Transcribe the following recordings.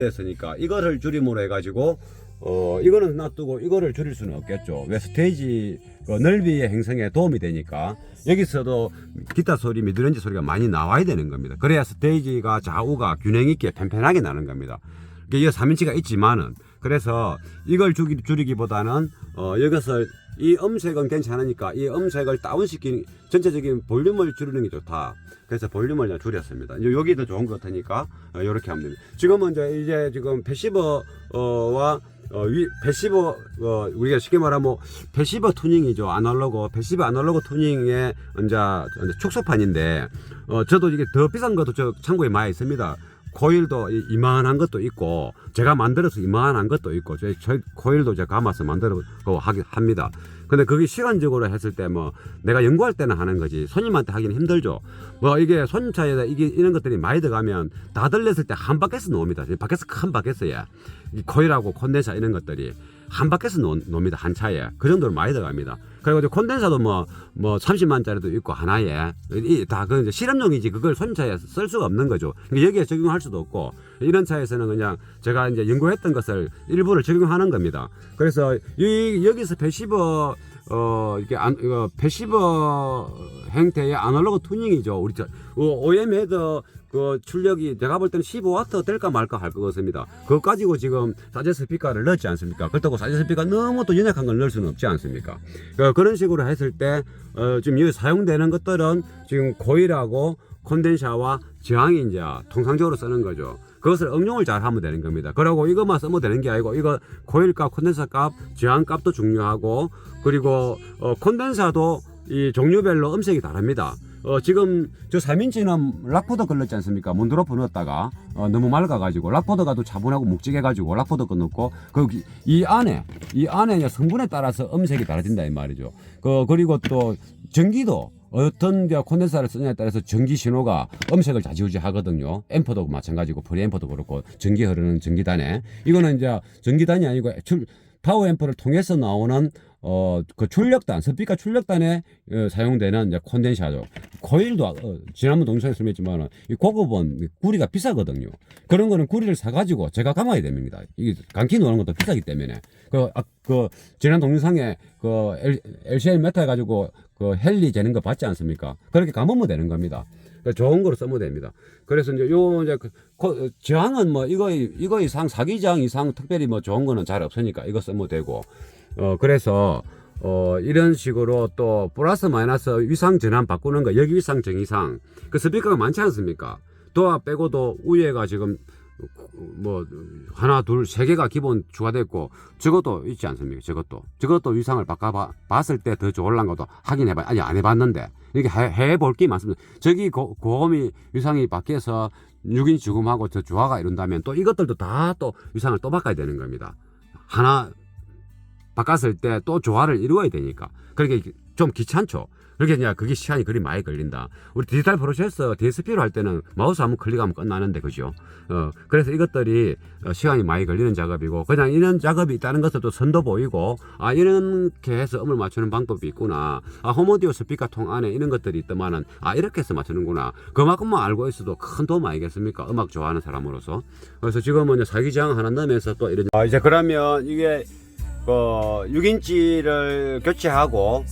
됐으니까 이거를 줄임으로 해가지고 이거는 놔두고 이거를 줄일 수는 없겠죠. 왜 스테이지 넓이의 형성에 도움이 되니까 여기서도 기타 소리, 미드렌지 소리가 많이 나와야 되는 겁니다. 그래야 스테이지가 좌우가 균형 있게 팽팽하게 나는 겁니다. 이게 3인치가 있지만은 그래서 이걸 줄이기보다는 여기서 이 음색은 괜찮으니까 이 음색을 다운시키는 전체적인 볼륨을 줄이는 게 좋다. 그래서 볼륨을 줄였습니다. 이제 여기도 좋은 것 같으니까 이렇게 하면 됩니다. 지금은 이제 지금 패시버와 패시버 우리가 쉽게 말하면 패시버 투닝이죠. 패시버 아날로그 투닝의 이제 축소판인데 저도 이게 더 비싼 것도 저 창고에 많이 있습니다. 코일도 이만한 것도 있고 제가 만들어서 이만한 것도 있고 저희 코일도 제가 감아서 만들어 합니다. 근데 그게 시간적으로 했을 때 뭐 내가 연구할 때는 하는 거지 손님한테 하기는 힘들죠. 뭐 이게 손차에다 이런 것들이 많이 들어가면 다 들렸을 때 한 바퀴에서 나옵니다. 밖에서 큰 바퀴에서야 이 코일하고 콘덴서 이런 것들이 한 바퀴에서 나옵니다. 한 차에 그 정도로 많이 들어갑니다. 그리고 콘덴서도 뭐 30만짜리도 있고 하나에 다 그 이제 실험용이지 그걸 손차에 쓸 수가 없는 거죠. 그러니까 여기에 적용할 수도 없고 이런 차에서는 그냥 제가 이제 연구했던 것을 일부를 적용하는 겁니다. 그래서 여기서 패시버 이게 패시버 형태의 아날로그 투닝이죠. 우리 OM 헤더 그 출력이 내가 볼 때는 15W 될까 말까 할 것 같습니다. 그거 가지고 지금 사제 스피커를 넣지 않습니까? 그렇다고 사제 스피커 너무 또 연약한 걸 넣을 수는 없지 않습니까? 그런 식으로 했을 때 지금 여기 사용되는 것들은 지금 코일하고 콘덴서와 저항이 이제 통상적으로 쓰는 거죠. 그것을 응용을 잘 하면 되는 겁니다. 그리고 이것만 쓰면 되는 게 아니고 이거 코일 값, 콘덴서 값, 저항 값도 중요하고 그리고 콘덴서도 이 종류별로 음색이 다릅니다. 지금 저 3인치는 락포더 걸렸지 않습니까? 몬드로프 넣었다가 너무 맑아가지고 락포더가 또 차분하고 묵직해가지고 락포더 거 넣고 이 안에 성분에 따라서 음색이 달라진다 이 말이죠. 그리고 또 전기도 어떤 콘덴서를 쓰느냐에 따라서 전기 신호가 음색을 좌지우지 하거든요. 앰퍼도 마찬가지고 프리앰퍼도 그렇고 전기 흐르는 전기단에 이거는 이제 전기단이 아니고 파워 앰프를 통해서 나오는 그 출력단, 스피커 출력단에 사용되는 이제 콘덴서죠. 코일도 지난번 동영상에 설명했지만 이 고급은 구리가 비싸거든요. 그런 거는 구리를 사가지고 제가 감아야 됩니다. 이게 감기 넣는 것도 비싸기 때문에 지난 동영상에 LCL 메타 해가지고 헬리 재는 거 봤지 않습니까? 그렇게 감으면 되는 겁니다. 좋은 거로 쓰면 됩니다. 그래서 이제 저항은 뭐 이거 이상 사기저항 이상 특별히 뭐 좋은 거는 잘 없으니까 이거 쓰면 되고 그래서 이런 식으로 또 플러스 마이너스 위상 전환 바꾸는 거 여기 위상 정위상 그 스피커가 많지 않습니까? 도화 빼고도 위에가 지금 뭐 하나 둘 세 개가 기본 추가됐고 저것도 있지 않습니까? 저것도 위상을 봤을 때 더 좋을란 것도 확인해봐 아직 안 해봤는데 이렇게 해볼 게 많습니다. 저기 고음이 위상이 바뀌어서 6인치 죽음하고 저 조화가 이룬다면 또 이것들도 다 또 위상을 또 바꿔야 되는 겁니다. 하나 바꿨을 때 또 조화를 이루어야 되니까 그렇게 좀 귀찮죠. 그렇게 이제 그게 시간이 그리 많이 걸린다. 우리 디지털 프로세서 DSP로 할 때는 마우스 한번 클릭하면 끝나는데 그죠? 그래서 이것들이 시간이 많이 걸리는 작업이고 그냥 이런 작업이 있다는 것을 또 선도 보이고 이렇게 해서 음을 맞추는 방법이 있구나. 홈오디오 스피커 통 안에 이런 것들이 있더만은 이렇게 해서 맞추는구나. 그만큼만 알고 있어도 큰 도움 아니겠습니까? 음악 좋아하는 사람으로서. 그래서 지금은 사기저항 하나 넣으면서 또 이런 이제 그러면 이게 6인치를 교체하고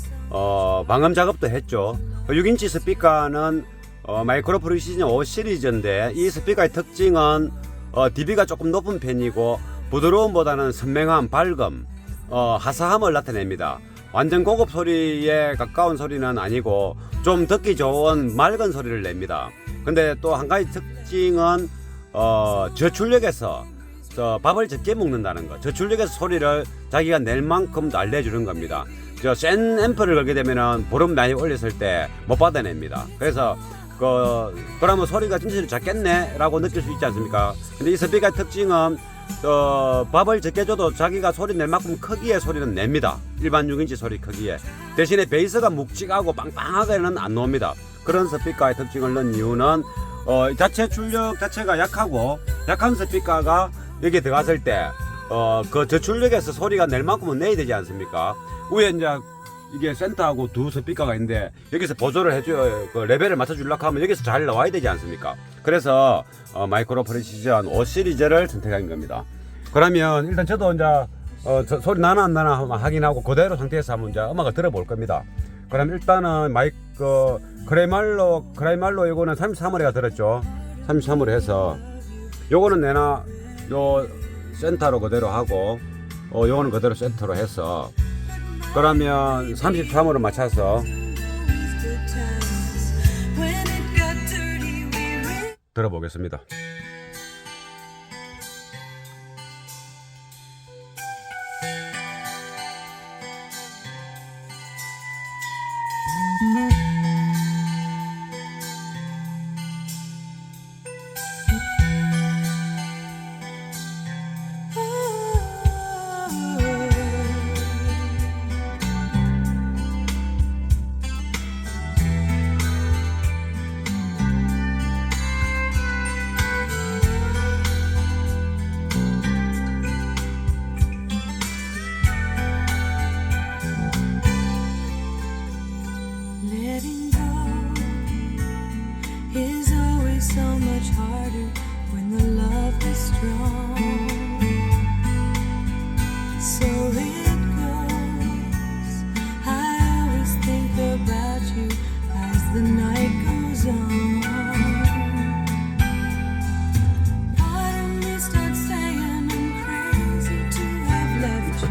방음 작업도 했죠. 6인치 스피커는 마이크로 프리시즌 5 시리즈인데 이 스피커의 특징은 dB가 조금 높은 편이고 부드러움보다는 선명함, 밝음, 화사함을 나타냅니다. 완전 고급 소리에 가까운 소리는 아니고 좀 듣기 좋은 맑은 소리를 냅니다. 근데 또 한 가지 특징은 저출력에서 밥을 적게 먹는다는 거. 저출력에서 소리를 자기가 낼 만큼 알려주는 겁니다. 센 앰프를 걸게 되면은 볼륨 많이 올렸을 때 못 받아냅니다. 그래서 그러면 소리가 진짜 작겠네 라고 느낄 수 있지 않습니까? 근데 이 스피커의 특징은 밥을 적게 줘도 자기가 소리 낼 만큼 크기의 소리는 냅니다. 일반 6인치 소리 크기에. 대신에 베이스가 묵직하고 빵빵하게는 안 나옵니다. 그런 스피커의 특징을 넣은 이유는 자체 출력 자체가 약한 스피커가 여기 들어갔을 때 그 저출력에서 소리가 낼 만큼은 내야 되지 않습니까? 위에 이제 이게 센터하고 두 스피커가 있는데 여기서 보조를 해줘요. 그 레벨을 맞춰주려고 하면 여기서 잘 나와야 되지 않습니까? 그래서 마이크로 프리시전 5 시리즈를 선택한 겁니다. 그러면 일단 저도 이제 소리 나나 안 나나 한번 확인하고 그대로 상태에서 한번 이제 음악을 들어볼 겁니다. 그럼 일단은 크레말로 이거는 33호래가 들었죠. 33호래 해서 요거는 내나 요 센터로 그대로 하고 요거는 그대로 센터로 해서 그러면 33호를 맞춰서 들어보겠습니다. Letting go is always so much harder when the love is strong. So it goes. I always think about you as the night goes on. Part of me starts saying I'm crazy to have left you.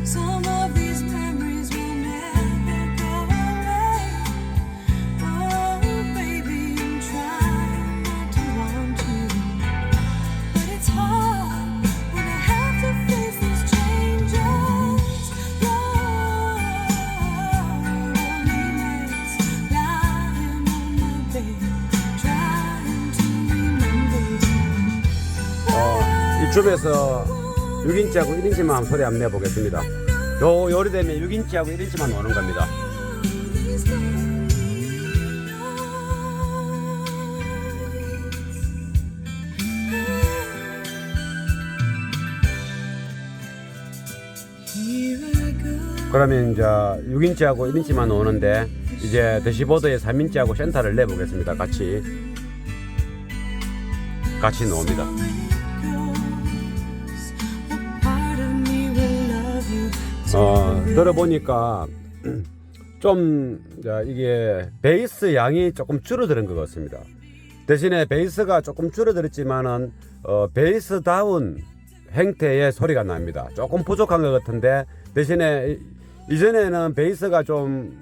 Some of these memories will never go away. Oh, baby, I'm trying not to want you, but it's hard when I have to face these changes. Your loneliness, lying on my bed, trying to remember. 이쪽에서 6인치하고 1인치만 한번 소리 한번 내보겠습니다. 요리 되면 6인치하고 1인치만 노는 겁니다. These Here I go. 그러면 이제 6인치하고 1인치만 노는데 이제 대시보드에 3인치하고 센터를 내보겠습니다. 같이 노입니다. 들어보니까 좀 이게 베이스 양이 조금 줄어드는 것 같습니다. 대신에 베이스가 조금 줄어들었지만은 베이스다운 형태의 소리가 납니다. 조금 부족한 것 같은데 대신에 이전에는 베이스가 좀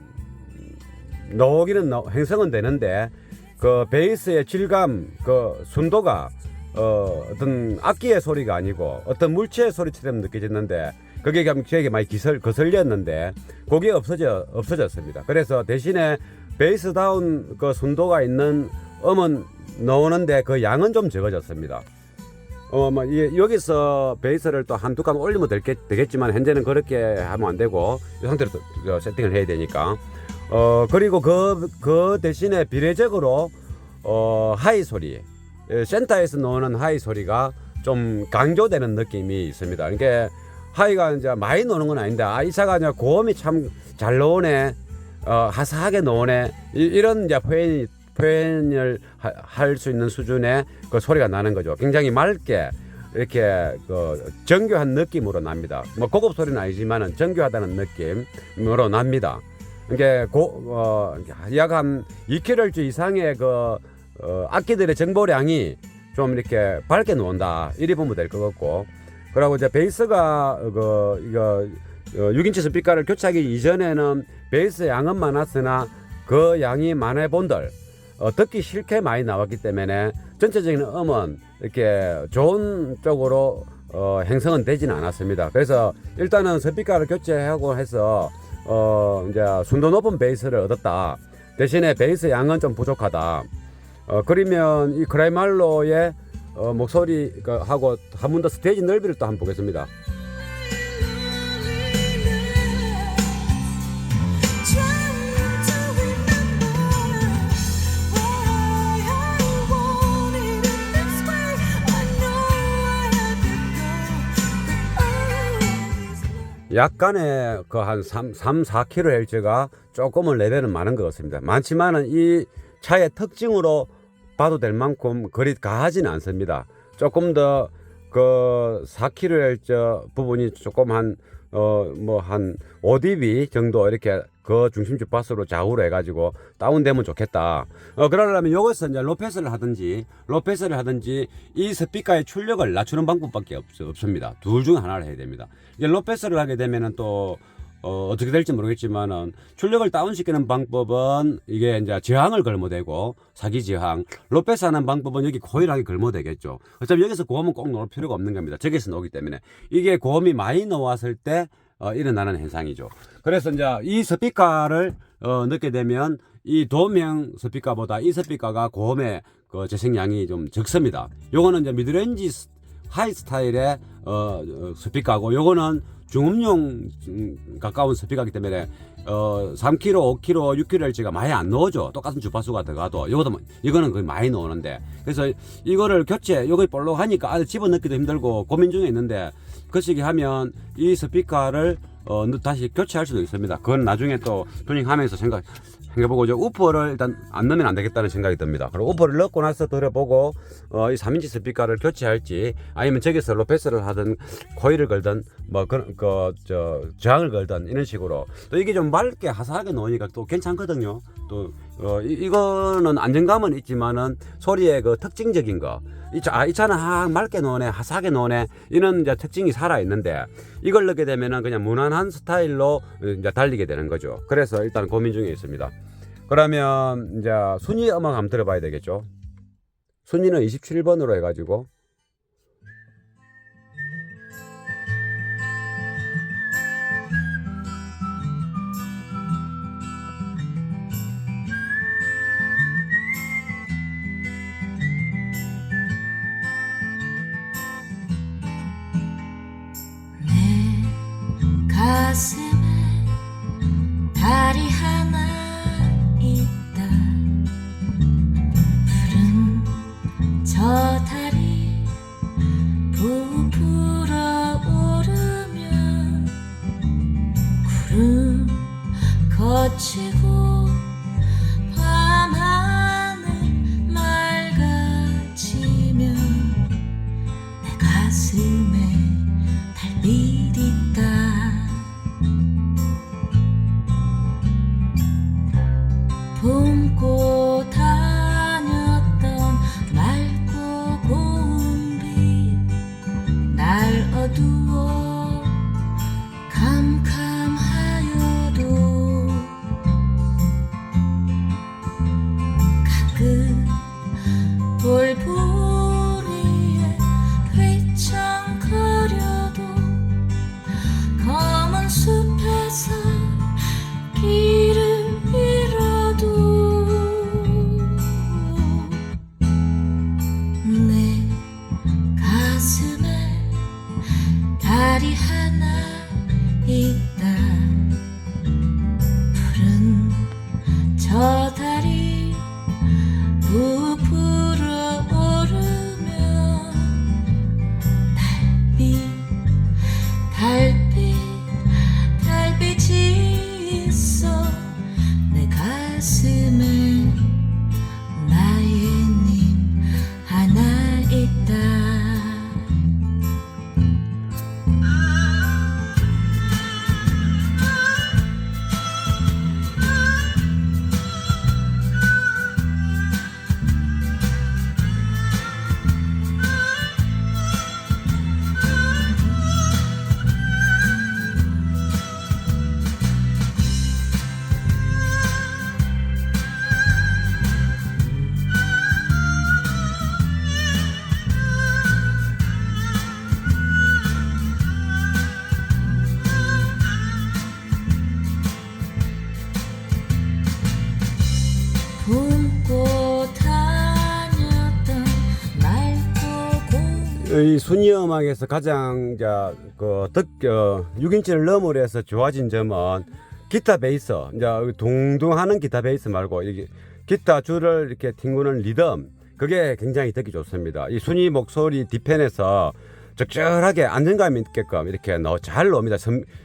형성은 되는데 그 베이스의 질감, 그 순도가 어떤 악기의 소리가 아니고 어떤 물체의 소리처럼 느껴졌는데 그게 저에게 많이 거슬렸는데 그게 없어졌습니다. 그래서 대신에 베이스다운 그 순도가 있는 음은 나오는데 그 양은 좀 적어졌습니다. 여기서 베이스를 또 한두 칸 올리면 되겠지만 현재는 그렇게 하면 안 되고 이 상태로 세팅을 해야 되니까 그리고 그 대신에 비례적으로 하이 소리, 센터에서 나오는 하이 소리가 좀 강조되는 느낌이 있습니다. 그러니까 하이가 이제 많이 노는 건 아닌데 이 차가 이제 고음이 참 잘 나오네, 하사하게 나오네, 이런 이제 표현을 할 수 있는 수준의 그 소리가 나는 거죠. 굉장히 맑게 이렇게 그 정교한 느낌으로 납니다. 뭐 고급 소리는 아니지만은 정교하다는 느낌으로 납니다. 이게 약 한 2kHz 이상의 그 악기들의 정보량이 좀 이렇게 밝게 나온다, 이리 보면 될 것 같고, 그리고 이제 베이스가 이거 6인치 스피커를 교체하기 이전에는 베이스 양은 많았으나 그 양이 많아 본들 듣기 싫게 많이 나왔기 때문에 전체적인 음은 이렇게 좋은 쪽으로 형성은 되지는 않았습니다. 그래서 일단은 스피커를 교체하고 해서 이제 순도 높은 베이스를 얻었다. 대신에 베이스 양은 좀 부족하다. 그러면 이 크레말로의 목소리하고 한 번 더 스테이지 넓이를 또 한번 보겠습니다. 약간의 그 한 4kHz가 조금은 레벨은 많은 것 같습니다. 많지만은 이 차의 특징으로 봐도 될 만큼 그리 가하지는 않습니다. 조금 더 그 4kHz 부분이 조금 한 한 5dB 정도 이렇게 그 중심 주파수로 좌우로 해가지고 다운되면 좋겠다. 그러려면 이것은 이제 로패스를 하든지 이 스피커의 출력을 낮추는 방법밖에 없습니다. 둘 중 하나를 해야 됩니다. 이제 로패스를 하게 되면은 또 어떻게 될지 모르겠지만은 출력을 다운시키는 방법은 이게 이제 저항을 걸어대고 사기 저항, 로패스 하는 방법은 여기 고일하게 걸어대겠죠. 어차피 여기서 고음은 꼭 넣을 필요가 없는 겁니다. 저기서 나오기 때문에 이게 고음이 많이 나왔을 때 일어나는 현상이죠. 그래서 이제 이 스피커를 넣게 되면 이 도명 스피커보다 이 스피커가 고음의 그 재생량이 좀 적습니다. 요거는 이제 미드레인지 하이 스타일의 스피커고 요거는 중음용 가까운 스피커이기 때문에 3kg, 5kg, 6kHz가 많이 안 나오죠. 똑같은 주파수가 들어가도 이거는 거의 많이 나오는데, 그래서 이거를 요거 볼록하니까 집어넣기도 힘들고 고민 중에 있는데, 그 시기 하면 이 스피커를 다시 교체할 수도 있습니다. 그건 나중에 또 튜닝하면서 생각해보고, 우퍼를 일단 안 넣으면 안 되겠다는 생각이 듭니다. 그리고 우퍼를 넣고 나서 들어보고 이 3인치 스피커를 교체할지, 아니면 저기서 로패스를 하든 코일을 걸든 저항을 걸든 이런 식으로. 또 이게 좀 맑게 하사하게 나오니까 또 괜찮거든요. 또 이거는 안정감은 있지만은 소리의 그 특징적인 거, 이 차는 맑게 나오네, 하사하게 나오네, 이런 이제 특징이 살아 있는데, 이걸 넣게 되면은 그냥 무난한 스타일로 이제 달리게 되는 거죠. 그래서 일단 고민 중에 있습니다. 그러면 이제 순위 음악 한번 들어봐야 되겠죠. 순위는 27번으로 해가지고. 가슴에 달이 하나 있다. 푸른 저 달이 부풀어 오르면 구름 거치고 밤하늘 맑아지면 내 가슴에 달빛 있다. 품고 다녔던 맑고 고운 빛 날 어두워 캄캄하여도 가끔 돌부리에 휘청거려도 검은 숲에서 길을 내 가슴에 달이 하나 있다. 푸른 저 달이 부풀어 오르면 달빛이 있어 내 가슴에 나의 님 하나 있다. 품고 다녔던 맑고 고운 이 순위 음악에서 가장 6인치를 너머로 해서 좋아진 점은 기타 베이스, 이제 둥둥하는 기타 베이스 말고 이게 기타 줄을 이렇게 튕구는 리듬, 그게 굉장히 듣기 좋습니다. 이 순위 목소리 뒤편에서 적절하게 안정감 있게끔 이렇게 잘 넣습니다.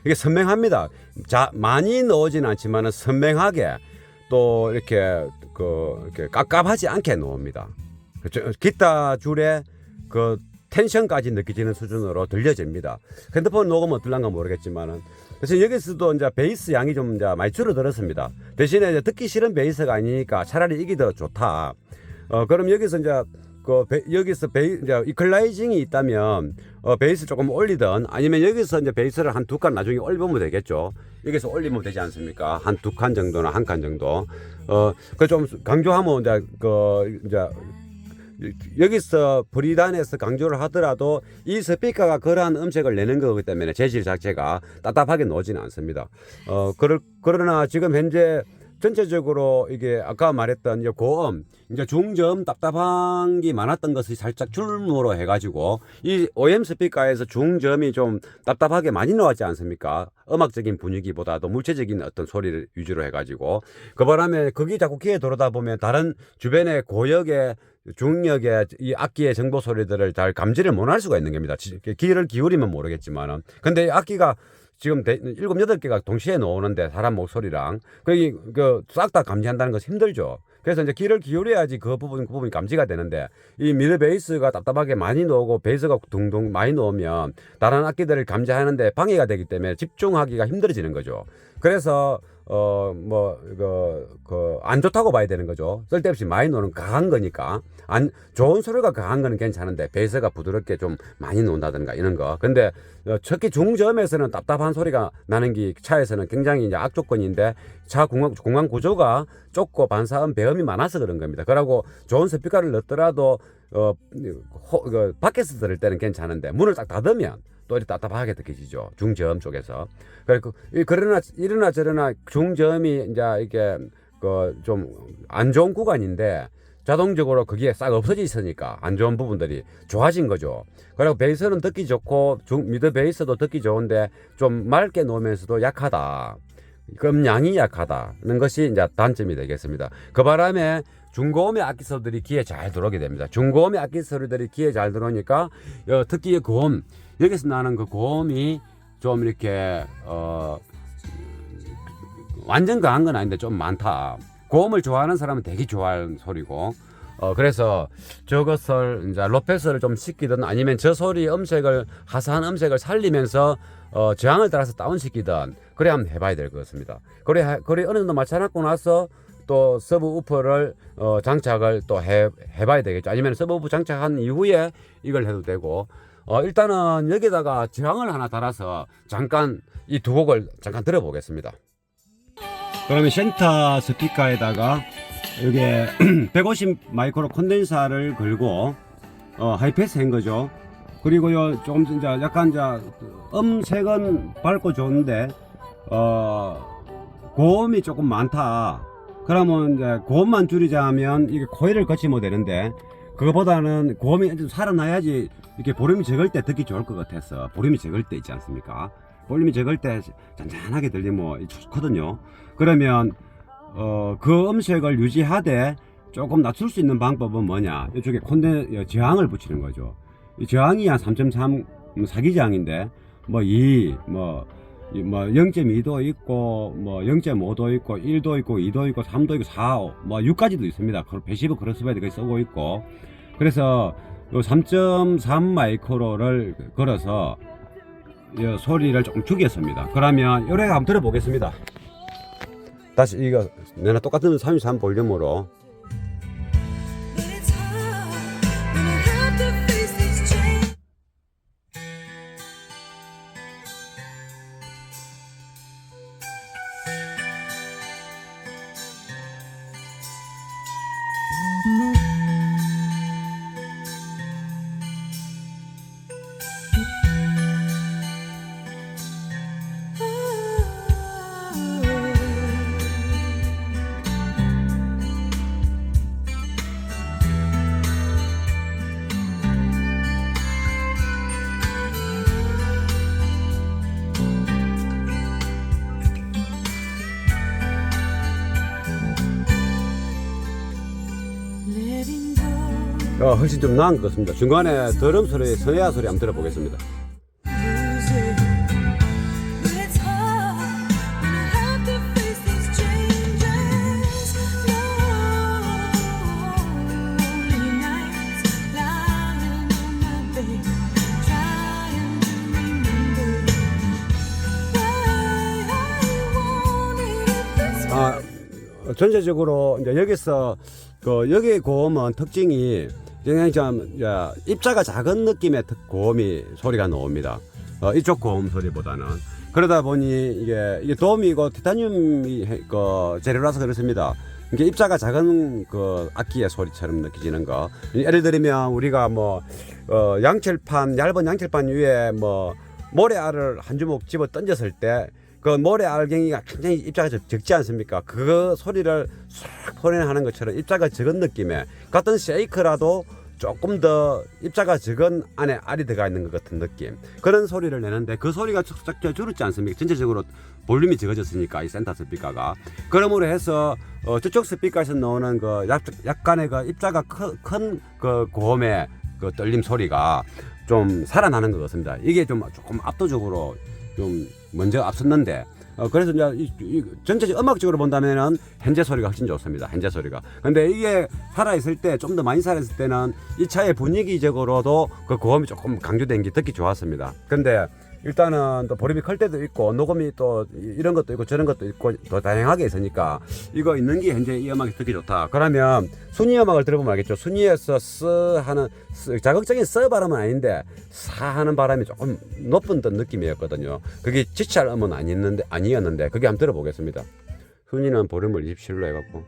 이게 선명합니다. 많이 넣지는 않지만은 선명하게 또 이렇게 이렇게 깝깝하지 않게 넣습니다. 기타 줄에 그 텐션까지 느껴지는 수준으로 들려집니다. 핸드폰 녹음 어떨란가 모르겠지만은. 그래서 여기서도 이제 베이스 양이 좀 이제 많이 줄어들었습니다. 대신에 이제 듣기 싫은 베이스가 아니니까 차라리 이게 더 좋다. 그럼 여기서 이제 여기서 이제 이퀄라이징이 있다면 베이스 조금 올리든 아니면 여기서 이제 베이스를 한 2칸 나중에 올리면 되겠죠. 여기서 올리면 되지 않습니까? 한 2칸 정도나 1칸 정도. 그 좀 강조하면 이제 여기서 브리단에서 강조를 하더라도 이 스피커가 그러한 음색을 내는 거기 때문에 재질 자체가 답답하게 나오지는 않습니다. 그러나 지금 현재 전체적으로 이게 아까 말했던 이제 고음, 이제 중저음 답답한 게 많았던 것이 살짝 줄므로 해가지고 이 OM 스피커에서 중저음이 좀 답답하게 많이 나왔지 않습니까? 음악적인 분위기보다도 물체적인 어떤 소리를 위주로 해가지고 그 바람에 거기 자꾸 귀에 들어오다 보면 다른 주변의 고역의 중역의 이 악기의 정보 소리들을 잘 감지를 못할 수가 있는 겁니다. 귀를 기울이면 모르겠지만은. 근데 악기가 지금 7, 8개가 동시에 나오는데 사람 목소리랑 거기 싹 다 감지한다는 것이 힘들죠. 그래서 이제 귀를 기울여야지 그 부분이 감지가 되는데 이 미드 베이스가 답답하게 많이 나오고 베이스가 둥둥 많이 나오면 다른 악기들을 감지하는데 방해가 되기 때문에 집중하기가 힘들어지는 거죠. 그래서 안 좋다고 봐야 되는 거죠. 쓸데없이 많이 노는 강한 거니까. 좋은 소리가 강한 거는 괜찮은데, 베이스가 부드럽게 좀 많이 논다든가 이런 거. 근데, 특히 중저음에서는 답답한 소리가 나는 게 차에서는 굉장히 이제 악조건인데, 차 공간 구조가 좁고 반사음, 배음이 많아서 그런 겁니다. 그러고 좋은 스피커를 넣더라도, 밖에서 들을 때는 괜찮은데, 문을 딱 닫으면, 또 이렇게 답답하게 느껴지죠. 중저음 쪽에서. 그러나 이러나 저러나 중저음이 이제 이게 좀 안 좋은 구간인데 자동적으로 거기에 싹 없어져 있으니까 안 좋은 부분들이 좋아진 거죠. 그리고 베이스는 듣기 좋고 미드 베이스도 듣기 좋은데 좀 맑게 놓으면서도 약하다. 음량이 약하다는 것이 이제 단점이 되겠습니다. 그 바람에 중고음의 악기 소리들이 귀에 잘 들어오게 됩니다. 중고음의 악기 소리들이 귀에 잘 들어오니까 특히 고음, 여기서 나는 그 고음이 좀 이렇게 완전 강한 건 아닌데 좀 많다. 고음을 좋아하는 사람은 되게 좋아하는 소리고, 그래서 저것을 이제 로페스를 좀 시키든 아니면 저 소리 하사한 음색을 살리면서 저항을 따라서 다운시키든 그래 한번 해봐야 될 것 같습니다. 그래 어느 정도 맞춰놨고 나서 또 서브우퍼를 장착을 또 해봐야 되겠죠. 아니면 서브우퍼 장착한 이후에 이걸 해도 되고, 일단은 여기다가 저항을 하나 달아서 잠깐 이 두 곡을 잠깐 들어보겠습니다. 그러면 센터 스피커에다가 이게 150 마이크로 콘덴서를 걸고 하이패스 한 거죠. 그리고 요 조금 이제 약간 이제 음색은 밝고 좋은데 고음이 조금 많다. 그러면 이제 고음만 줄이자면 이게 코일을 거치면 되는데 그거보다는 고음이 좀 살아나야지 이렇게 볼륨이 적을 때 듣기 좋을 것 같아서 볼륨이 적을 때 있지 않습니까? 볼륨이 적을 때 잔잔하게 들리면 좋거든요. 그러면 그 음색을 유지하되 조금 낮출 수 있는 방법은 뭐냐? 이쪽에 저항을 붙이는 거죠. 이 저항이 한 3.3 사기 저항인데 0.2도 있고 0.5도 있고 1도 있고 2도 있고 3도 있고 4, 6까지도 있습니다. 패시브 크로스바이드까지 쓰고 있고, 그래서 3.3 마이크로를 걸어서 소리를 조금 죽였습니다. 그러면 요래 한번 들어보겠습니다. 다시 이거 내가 똑같은 33 볼륨으로. But it's hard when I have to face these changes. 훨씬 좀 나은 것 같습니다. 중간에 드럼 소리, 선해야 소리 한번 들어보겠습니다. lose it. But it's hard when you have to face these changes. Lonely nights lying on my bed, trying to remember why I wanted it this way. 전체적으로 이제 여기서 여기 고음은 특징이 그냥 좀 입자가 작은 느낌의 고음이 소리가 나옵니다. 이쪽 고음 소리보다는. 그러다 보니 이게 도움이고 티타늄이 재료라서 그렇습니다. 이게 입자가 작은 악기의 소리처럼 느껴지는 거. 예를 들면 우리가 양철판, 얇은 양철판 위에 모래알을 한 주먹 집어 던졌을 때 그 모래알갱이가 굉장히 입자가 적지 않습니까? 그 소리를 싹 포내하는 것처럼 입자가 적은 느낌의 같은 쉐이크라도 조금 더 입자가 적은 안에 알이 들어가 있는 것 같은 느낌, 그런 소리를 내는데 그 소리가 쫙 줄었지 않습니까? 전체적으로 볼륨이 적어졌으니까 이 센터 스피커가. 그러므로 해서 저쪽 스피커에서 나오는 약간의 입자가 큰 고음의 떨림 소리가 좀 살아나는 것 같습니다. 이게 조금 압도적으로 좀 먼저 앞섰는데 그래서 이제 전체적 음악적으로 본다면은 현재 소리가 훨씬 좋습니다. 현재 소리가. 근데 이게 살아있을 때, 좀 더 많이 살아있을 때는 이 차의 분위기적으로도 그 고음이 조금 강조된 게 듣기 좋았습니다. 근데 일단은 또 볼륨이 클 때도 있고 녹음이 또 이런 것도 있고 저런 것도 있고 더 다양하게 있으니까 이거 있는 게 현재 이 음악이 듣기 좋다. 그러면 순위 음악을 들어보면 알겠죠. 순위에서 하는 자극적인 발음은 아닌데 하는 바람이 조금 높은 듯 느낌이었거든요. 그게 지치할 음은 아니었는데 그게 한번 들어보겠습니다. 순위는 볼륨을 27로 해갖고.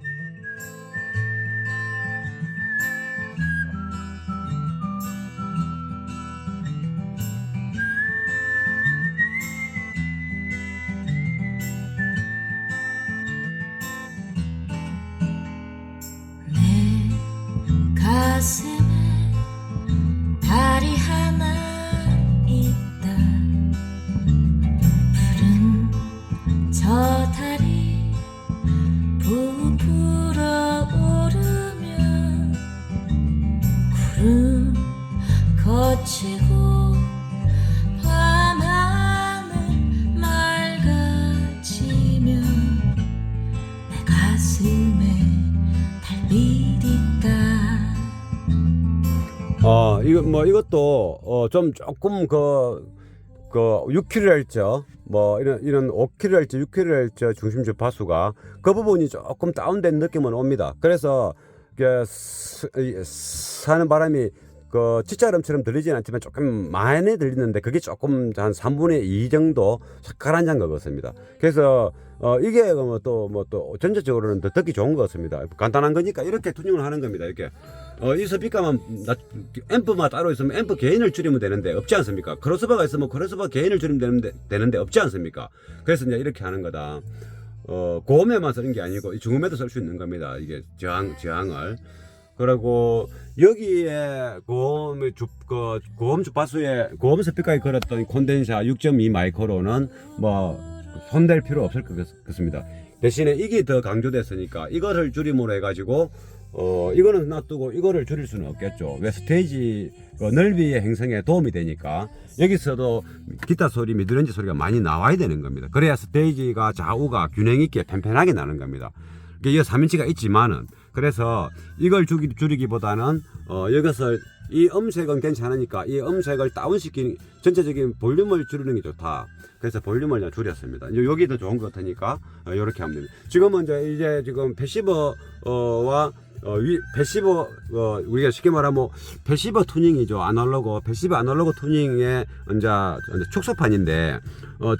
가슴에 달이 하나 있다. 푸른 저 달이 부풀어 오르면 구름 거치고 밤하늘 맑아지면 내 가슴에 달빛 있다. 이것도 조금 6kHz 이런 5kHz, 6kHz 중심 주파수가 그 부분이 조금 다운된 느낌은 옵니다. 그래서 사는 바람이 찌짜름처럼 들리진 않지만 조금 많이 들리는데 그게 조금 한 3분의 2 정도 가라앉은 것 같습니다. 그래서 이게 또 전체적으로는 더 듣기 좋은 것 같습니다. 간단한 거니까 이렇게 튜닝을 하는 겁니다. 이렇게 이 스피커만 앰프만 따로 있으면 앰프 게인을 줄이면 되는데 없지 않습니까? 크로스버가 있으면 크로스버 게인을 줄이면 되는데 없지 않습니까? 그래서 이제 이렇게 하는 거다. 고음에만 쓰는 게 아니고 중음에도 쓸 수 있는 겁니다. 이게 저항을. 그리고 여기에 고음 주파수에 고음 스피커에 걸었던 콘덴사 6.2 마이크로는 손댈 필요 없을 것 같습니다. 대신에 이게 더 강조됐으니까 이거를 줄임으로 해가지고 이거는 놔두고 이거를 줄일 수는 없겠죠. 왜 스테이지 넓이의 형성에 도움이 되니까 여기서도 기타 소리, 미드렌지 소리가 많이 나와야 되는 겁니다. 그래야 스테이지가 좌우가 균형 있게 팽팽하게 나는 겁니다. 이게 3인치가 있지만은 그래서 이걸 줄이기보다는 여기서 이 음색은 괜찮으니까 이 음색을 다운시키는 전체적인 볼륨을 줄이는 게 좋다. 그래서 볼륨을 그냥 줄였습니다. 여기 더 좋은 것 같으니까 이렇게 하면 됩니다. 지금은 이제 지금 패시버와 패시버 우리가 쉽게 말하면 패시버 튜닝이죠. 패시버 아날로그 튜닝의 이제 축소판인데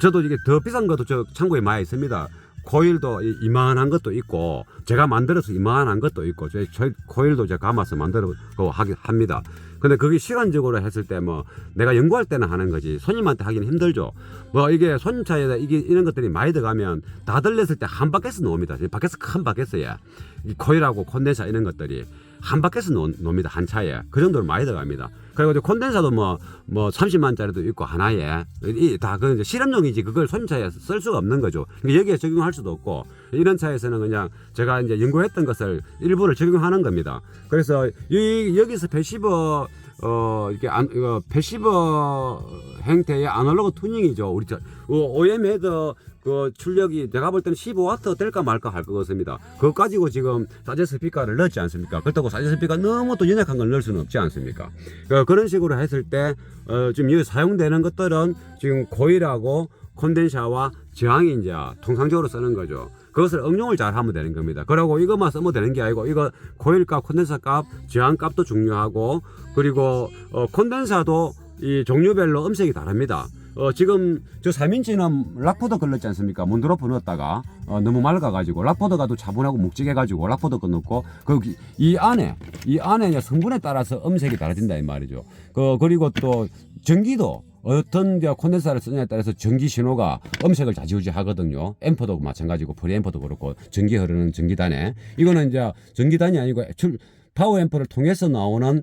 저도 이게 더 비싼 것도 저 창고에 많이 있습니다. 코일도 이만한 것도 있고 제가 만들어서 이만한 것도 있고 저희 코일도 제가 감아서 만들어 합니다. 근데 그게 시간적으로 했을 때 내가 연구할 때는 하는 거지 손님한테 하기는 힘들죠. 이게 손님차에다 이런 것들이 많이 들어가면 다 들렸을 때 한 바켓스 나옵니다. 바켓스 큰 바켓스에 이 코일하고 콘덴사 이런 것들이 한 바켓스 놓습니다. 한 차에 그 정도로 많이 들어갑니다. 그리고 이제 콘덴서도 뭐 30만짜리도 있고 하나에 다그 이제 실험용이지 그걸 소임차에 쓸 수가 없는 거죠. 그러니까 여기에 적용할 수도 없고 이런 차에서는 그냥 제가 이제 연구했던 것을 일부를 적용하는 겁니다. 그래서 여기서 패시버 이게 패시버 형태의 아날로그 튜닝이죠. 우리 OM 헤더 그 출력이 내가 볼 때는 15W 될까 말까 할 것 같습니다. 그거 가지고 지금 사제 스피커를 넣지 않습니까? 그렇다고 사제 스피커 너무 또 연약한 걸 넣을 수는 없지 않습니까? 그런 식으로 했을 때 지금 여기 사용되는 것들은 지금 코일하고 콘덴사와 저항이 이제 통상적으로 쓰는 거죠. 그것을 응용을 잘 하면 되는 겁니다. 그리고 이것만 쓰면 되는 게 아니고 이거 코일 값, 콘덴사 값, 저항 값도 중요하고 그리고 콘덴사도 이 종류별로 음색이 다릅니다. 지금 저 3인치는 락포더 걸렸지 않습니까? 몬드로프 넣었다가 너무 맑아가지고 락포더가 또 차분하고 묵직해가지고 락포더 거 넣고 이 안에 성분에 따라서 음색이 달라진다 이 말이죠. 그리고 또 전기도 어떤 콘덴사를 쓰느냐에 따라서 전기 신호가 음색을 좌지우지하거든요. 앰퍼도 마찬가지고 프리앰퍼도 그렇고 전기 흐르는 전기단에 이거는 이제 전기단이 아니고 파워 앰프를 통해서 나오는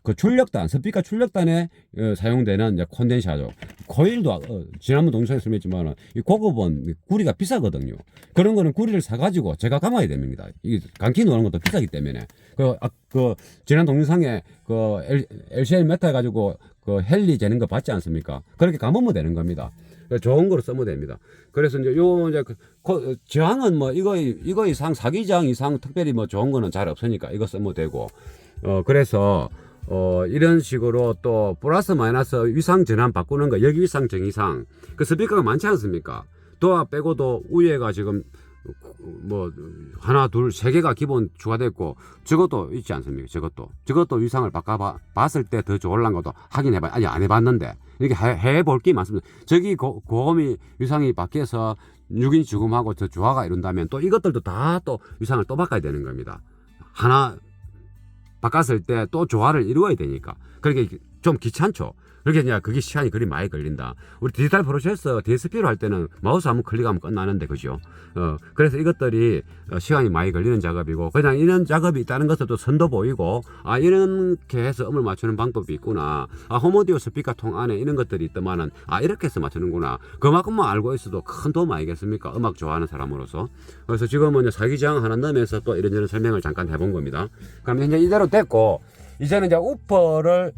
그 출력단, 스피커 출력단에 사용되는 이제 콘덴사죠. 코일도 지난번 동영상에 설명했지만 이 고급은 구리가 비싸거든요. 그런 거는 구리를 사가지고 제가 감아야 됩니다. 이 감기 넣는 것도 비싸기 때문에 그 지난 동영상에 LCL 메타 해가지고 그 헬리 재는 거 봤지 않습니까? 그렇게 감으면 되는 겁니다. 좋은 거로 쓰면 됩니다. 그래서 이제 저항은 뭐 이거 이상 사기저항 이상 특별히 뭐 좋은 거는 잘 없으니까 이거 쓰면 되고 그래서 이런 식으로 또 플러스 마이너스 위상 전환 바꾸는 거 여기 위상 정위상 그 스피커가 많지 않습니까? 도합 빼고도 위에가 지금 뭐 하나 둘 세 개가 기본 추가됐고 저것도 있지 않습니까? 저것도 위상을 바꿔봤을 때 더 좋을란 것도 확인해봐. 아니 안 해봤는데 이렇게 해볼 게 많습니다. 저기 고음이 위상이 바뀌어서 6인치 주금하고 저 주화가 이런다면 또 이것들도 다 또 위상을 또 바꿔야 되는 겁니다. 하나 바꿨을 때 또 조화를 이루어야 되니까 그렇게 좀 귀찮죠. 그렇게 이제 그게 시간이 그리 많이 걸린다. 우리 디지털 프로세서 DSP로 할 때는 마우스 한번 클릭하면 끝나는데 그죠? 그래서 이것들이 시간이 많이 걸리는 작업이고 그냥 이런 작업이 있다는 것을 또 선도 보이고 이렇게 해서 음을 맞추는 방법이 있구나. 홈오디오 스피커 통 안에 이런 것들이 있더만은 이렇게 해서 맞추는구나. 그만큼만 알고 있어도 큰 도움 아니겠습니까? 음악 좋아하는 사람으로서. 그래서 지금은 사기저항 하나 넣으면서 또 이런저런 설명을 잠깐 해본 겁니다. 그럼 이제 이대로 됐고 이제는 이제 우퍼를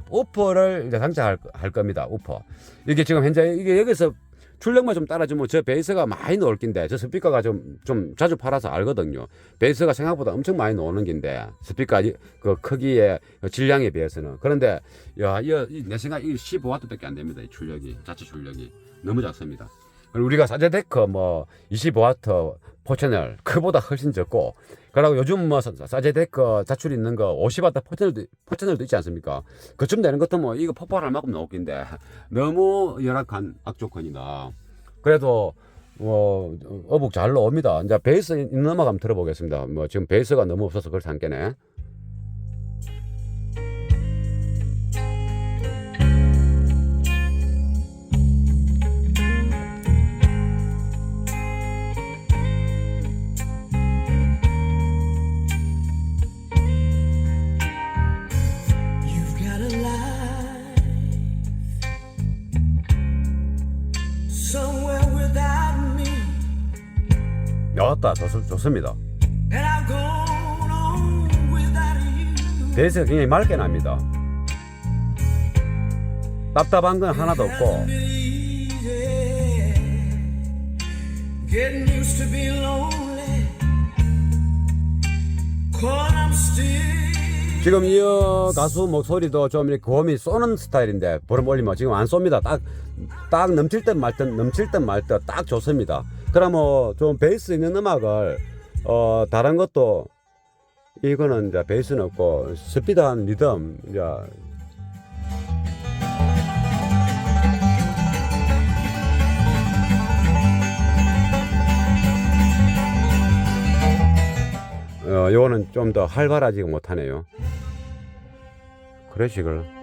우퍼를 장착할 겁니다. 우퍼. 이게 지금 현재 이게 여기서 출력만 좀 따라주면 저 베이스가 많이 나올 긴데 저 스피커가 좀 자주 팔아서 알거든요. 베이스가 생각보다 엄청 많이 나오는 긴데 스피커 그 크기의 질량에 비해서는 그런데 내 생각 이 15W밖에 안 됩니다. 이 출력이 자체 출력이 너무 작습니다. 우리가 사제데크 뭐 25W 포채널 그보다 훨씬 적고 그리고 요즘 뭐 사제데크 자출 있는 거 50W 포채널도 있지 않습니까? 그쯤 되는 것도 뭐 이거 폭발할 만큼 나오긴데 너무 열악한 악조건이다. 그래도 뭐 어북 잘 나옵니다. 이제 베이스 있는 음악 한번 들어보겠습니다. 뭐 지금 베이스가 너무 없어서 그걸 잠깨네. 나왔다. 좋습니다. 베이스가 굉장히 맑게 납니다. 답답한 건 하나도 없고 지금 이 가수 목소리도 좀 이렇게 고음이 쏘는 스타일인데 보름 올리면 지금 안 쏩니다. 딱 넘칠 듯 말 듯 딱 좋습니다. 그러면 좀 베이스 있는 음악을 다른 것도 이거는 이제 베이스는 없고 스피드한 리듬 이제 요거는 좀 더 활발하지 못하네요. 클래식을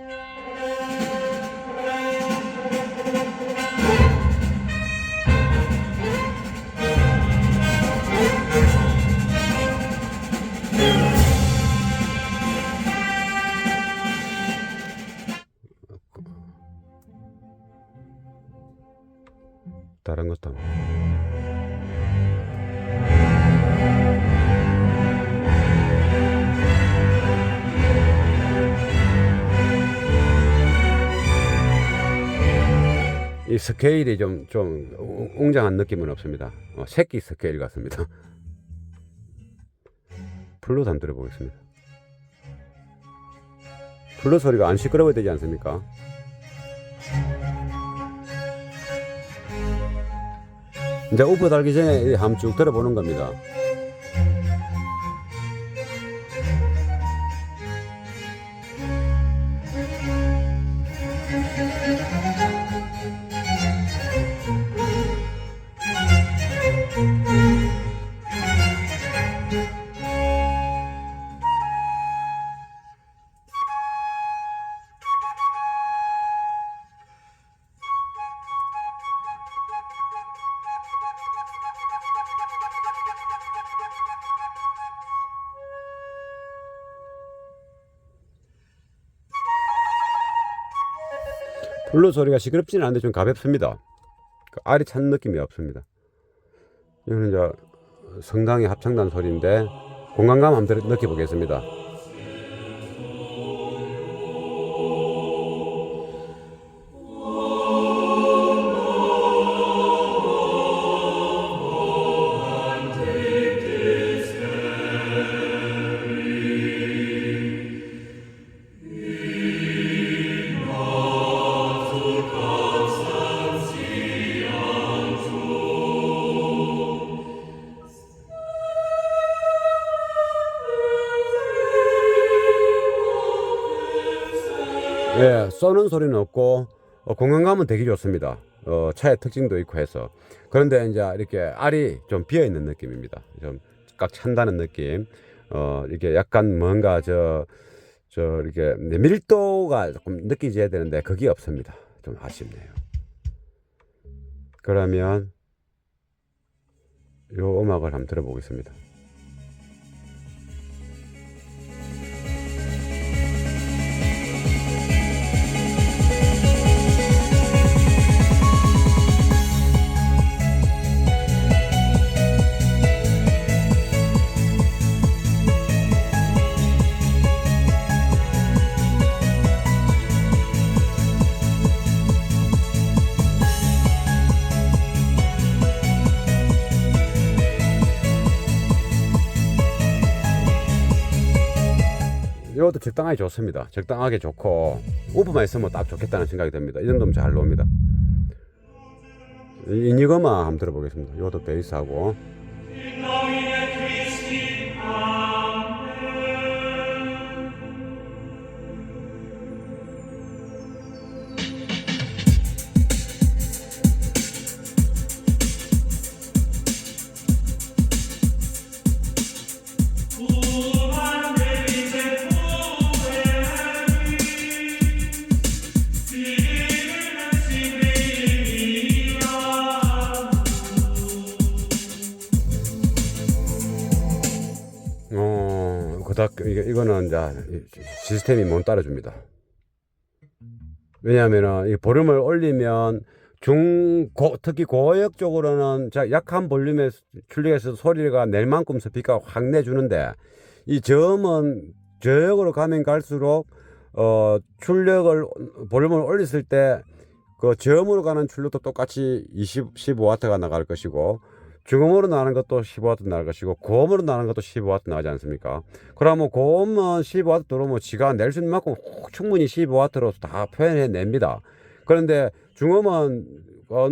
다른 것도 이 스케일이 좀 웅장한 느낌은 없습니다. 새끼 스케일 같습니다. 플룻 한번 들어보겠습니다. 플룻 소리가 안 시끄러워야 되지 않습니까? 이제 우프 달기 전에 한번 쭉 들어보는 겁니다. 플룻 소리가 시끄럽지는 않은데 좀 가볍습니다. 알이 찬 느낌이 없습니다. 이거는 이제 성당의 합창단 소리인데 공간감 한번 느껴보겠습니다. 예, 쏘는 소리는 없고 공간감은 되게 좋습니다. 차의 특징도 있고 해서. 그런데 이제 이렇게 알이 좀 비어 있는 느낌입니다. 좀 꽉 찬다는 느낌. 이렇게 약간 뭔가 이렇게 밀도가 조금 느껴져야 되는데 그게 없습니다. 좀 아쉽네요. 그러면 요 음악을 한번 들어보겠습니다. 이것도 적당하게 좋습니다. 적당하게 좋고 우프만 있으면 딱 좋겠다는 생각이 듭니다. 이 정도면 잘 나옵니다. 이니거마 한번 들어보겠습니다. 이것도 베이스하고 그닥 이거는 이제 시스템이 못 따라줍니다. 왜냐하면 이 볼륨을 올리면 특히 고역 쪽으로는 약한 볼륨에 출력해서 소리가 낼 만큼 스피커가 확 내주는데 이 저음은 저역으로 가면 갈수록 볼륨을 올렸을 때 그 저음으로 가는 출력도 똑같이 15W가 나갈 것이고 중음으로 나는 것도 15W 나갈 것이고 고음으로 나는 것도 15W 나가지 않습니까? 그러면 고음은 15W 들어오면 지가 낼 수 있는 만큼 충분히 15W로 다 표현해 냅니다. 그런데 중음은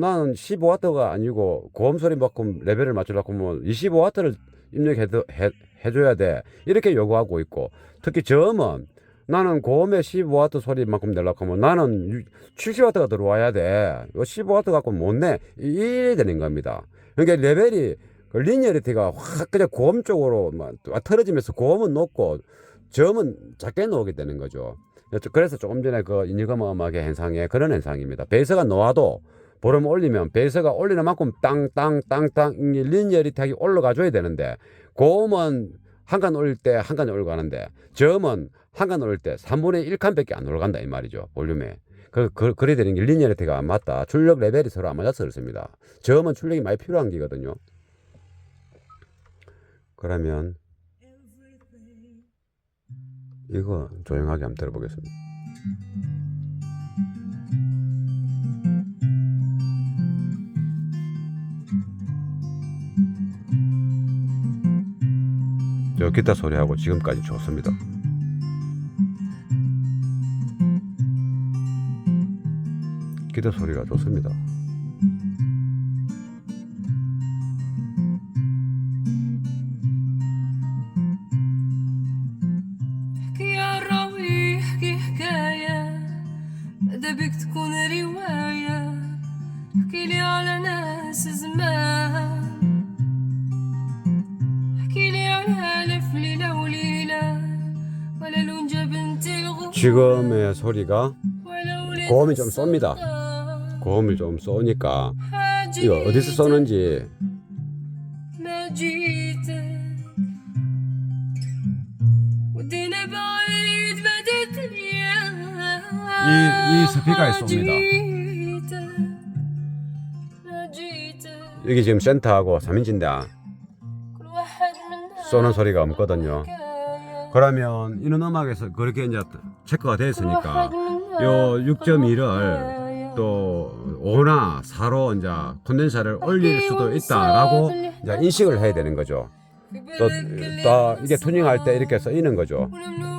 나는 15W가 아니고 고음 소리만큼 레벨을 맞추려고 하면 25W를 입력해줘야 돼. 이렇게 요구하고 있고 특히 저음은 나는 고음에 15W 소리만큼 내려고 하면 나는 70W가 들어와야 돼. 15W 갖고 못 내. 이래 되는 겁니다. 그러니까 레벨이 리니어리티가 확 그냥 고음 쪽으로 막 틀어지면서 고음은 높고 저음은 작게 나오게 되는 거죠. 그래서 조금 전에 그 이니거마 음악의 현상에 그런 현상입니다. 베이스가 놓아도 볼륨 올리면 베이스가 올리는 만큼 땅땅땅땅 리니어리티하게 올라가 줘야 되는데 고음은 한 칸 올릴 때 한 칸이 올라가는데 저음은 한 칸 올릴 때 3분의 1칸밖에 안 올라간다 이 말이죠. 볼륨에. 그래야 되는 게 리니어리티가 안 맞다. 출력 레벨이 서로 안 맞아서 그렇습니다. 저음은 출력이 많이 필요한 기거든요. 그러면 이거 조용하게 한번 들어보겠습니다. 저 기타 소리하고 지금까지 좋습니다. 기타 소리가 좋습니다. احكي يا الراوي احكي حكاية ماذا بك تكون رواية احكي لي على ناس زمان احكي لي على ألف ليلة وليلة ولا لونجة بنت الغول 지금의 소리가 ولا ولد 고음이 좀 쏩니다. السلطان 고음이 좀 쏘니까 حاجة 이거 어디서 쏘는지 ما جيتك ودينا بعيد بدت 이 스피커에 쏩니다. 여기 지금 센터하고 3인치인데 쏘는 소리가 없거든요. 그러면 이런 음악에서 그렇게 이제 체크가 됐으니까 요 6.1을 또 5나 4로 이제 콘덴서를 올릴 수도 있다라고 이제 인식을 해야 되는 거죠. 또 이게 튜닝할 때 이렇게 쓰이는 거죠.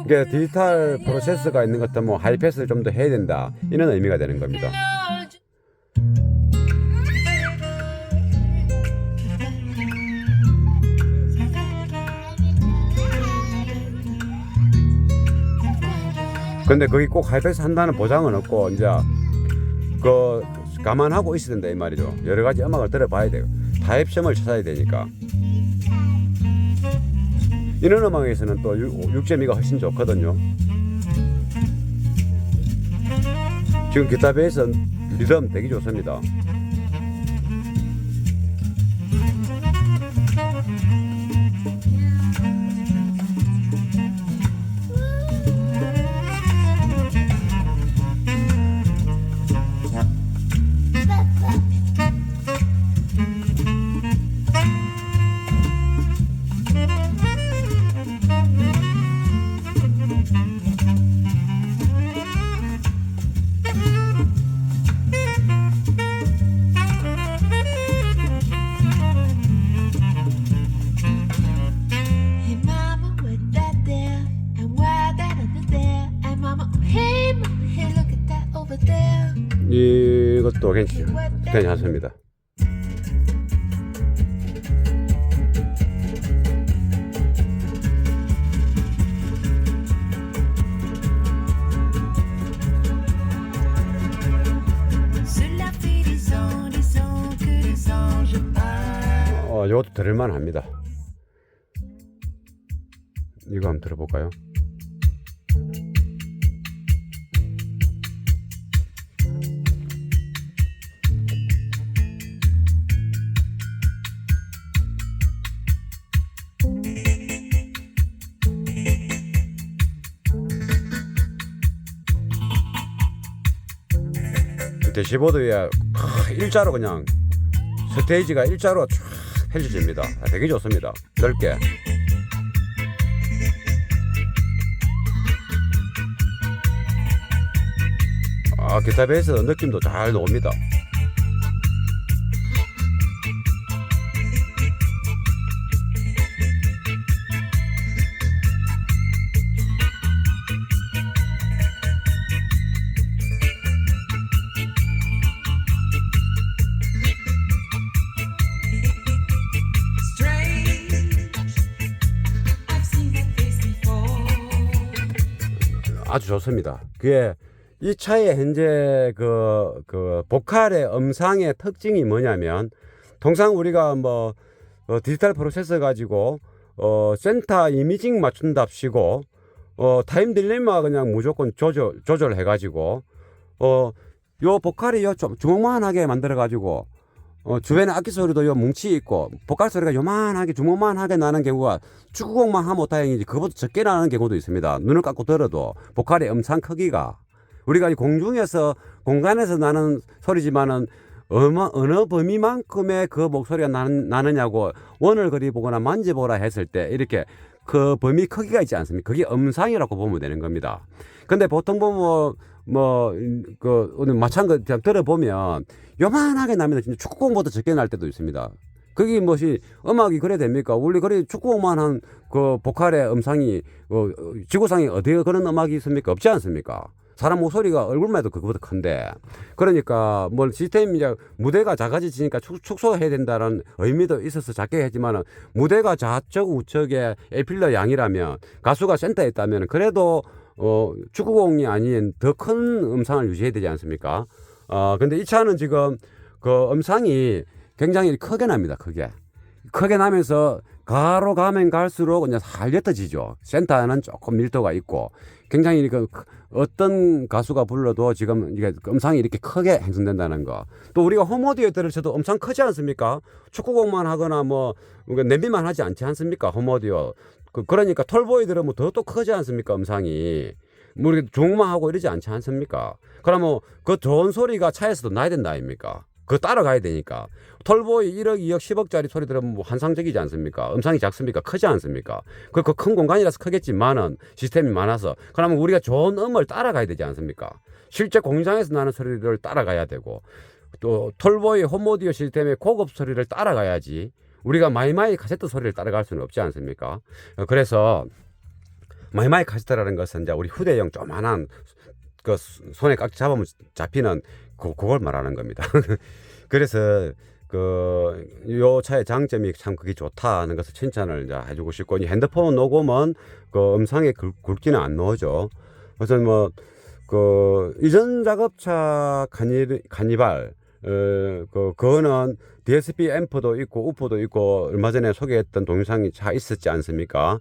이게 디지털 프로세서가 있는 것 같으면 뭐 하이패스를 좀 더 해야 된다 이런 의미가 되는 겁니다. 근데 거기 꼭 하이패스 한다는 보장은 없고 이제 그 감안하고 있어야 된다 이 말이죠. 여러 가지 음악을 들어봐야 돼요. 타입점을 찾아야 되니까. 이런 음악에서는 또 6.2가 훨씬 좋거든요. 지금 기타 베이스 리듬 되게 좋습니다. Hey mama, what that there? And why that over there? And mama, hey mama, hey look at that over there. 이것도 괜찮습니다. Cela fait des ans que les anges parlent. 이것도 들을만 합니다. 이거 한번 들어볼까요? 대시보드에 일자로 그냥 스테이지가 일자로 쫙 펼쳐집니다. 되게 좋습니다. 넓게. 기타 베이스 느낌도 잘 나옵니다. 아주 좋습니다. 그게 이 차의 현재 그 보컬의 음상의 특징이 뭐냐면, 통상 우리가 뭐 디지털 프로세서 가지고 센터 이미징 맞춘답시고 타임 딜레마 그냥 무조건 조절해 가지고 요 보컬이 요 좀 주먹만하게 만들어 가지고 주변에 악기 소리도 요 뭉치 있고 보컬 소리가 요만하게 주먹만하게 나는 경우가 축구공만 하면 다행이지 그것보다 적게 나는 경우도 있습니다. 눈을 감고 들어도 보컬의 음상 크기가 우리가 이 공중에서 공간에서 나는 소리지만은 어느 범위만큼의 그 목소리가 나느냐고 원을 그리보거나 만져보라 했을 때 이렇게 그 범위 크기가 있지 않습니까? 그게 음상이라고 보면 되는 겁니다. 근데 보통 보면 오늘 마찬가지 들어보면 요만하게 나면 진짜 축구공보다 적게 날 때도 있습니다. 그게 뭐시 음악이 그래 됩니까? 원래 그래 축구공만 한 그 보컬의 음상이 지구상에 어디에 그런 음악이 있습니까? 없지 않습니까? 사람 목소리가 얼굴만 해도 그거보다 큰데 그러니까 뭐 시스템이 이제 무대가 작아지니까 축소해야 된다는 의미도 있어서 작게 했지만 무대가 좌측 우측에 에필러 양이라면 가수가 센터에 있다면 그래도 축구공이 아닌 더 큰 음상을 유지해야 되지 않습니까? 근데 이 차는 지금 그 음상이 굉장히 크게 납니다. 크게 나면서 가로 가면 갈수록 이제 살 옅어지죠. 센터는 조금 밀도가 있고 굉장히 어떤 가수가 불러도 지금 이게 음상이 이렇게 크게 형성된다는 거. 또 우리가 홈오디오에 들으셔도 엄청 크지 않습니까? 축구공만 하거나 뭐 냄비만 하지 않지 않습니까? 홈오디오. 그러니까 톨보이 들으면 더 또 크지 않습니까? 음상이. 뭐 이렇게 조용만 하고 이러지 않지 않습니까? 그러면 그 좋은 소리가 차에서도 나야 된다 아닙니까? 그거 따라가야 되니까. 톨보이 1억, 2억, 10억짜리 소리 들으면 뭐 환상적이지 않습니까? 음상이 작습니까? 크지 않습니까? 그 큰 공간이라서 크겠지만은 시스템이 많아서. 그러면 우리가 좋은 음을 따라가야 되지 않습니까? 실제 공장에서 나는 소리를 따라가야 되고 또 톨보이 홈오디오 시스템의 고급 소리를 따라가야지 우리가 마이마이 카세트 소리를 따라갈 수는 없지 않습니까? 그래서 마이마이 카세트라는 것은 이제 우리 휴대용 조만한 그 손에 깍 잡으면 잡히는 그걸 말하는 겁니다. 그래서 요 차의 장점이 참 그게 좋다는 것을 칭찬을 이제 해주고 싶고 이 핸드폰 녹음은 그 음상에 굵기는 안 나오죠. 그래서 뭐 이전 작업차 카니발 그거는 DSP 앰프도 있고 우퍼도 있고 얼마 전에 소개했던 동영상이 차 있었지 않습니까?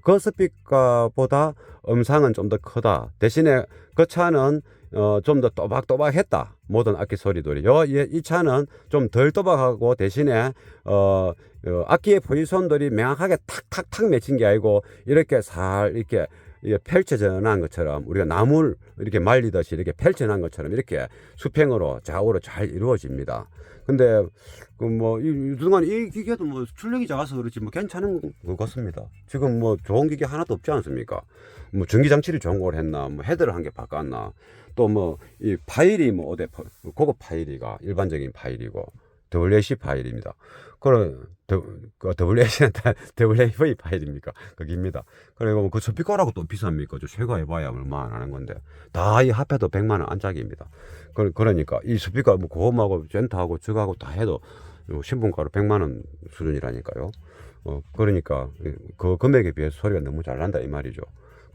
그 스피커보다 음상은 좀 더 크다. 대신에 그 차는 좀 더 또박또박했다. 모든 악기 소리들이. 이 차는 좀 덜 또박하고 대신에 악기의 포지션들이 명확하게 탁탁탁 맺힌 게 아니고 이렇게 이렇게 펼쳐져 난 것처럼 우리가 나물 이렇게 말리듯이 이렇게 펼쳐 난 것처럼 이렇게 수평으로 좌우로 잘 이루어집니다. 근데 이동안 이 기계도 뭐 출력이 작아서 그렇지 뭐 괜찮은 것 같습니다. 지금 뭐 좋은 기계 하나도 없지 않습니까? 뭐 전기 장치를 좋은 걸 했나, 뭐 헤드를 한 개 바꿨나, 또 뭐 이 파일이 뭐 어디 고급 파일이가 일반적인 파일이고 WAC 파일입니다. WAC는 WAV 파일입니까? 거기입니다. 그리고 그 스피커라고 또 비쌉니까? 저 최고해봐야 얼마 안 하는 건데 다 이 합해도 100만 원 안짝입니다. 그러니까 이 스피커 뭐 고음하고 젠터하고 저거하고 다 해도 신분가로 100만 원 수준이라니까요. 그러니까 그 금액에 비해서 소리가 너무 잘 난다 이 말이죠.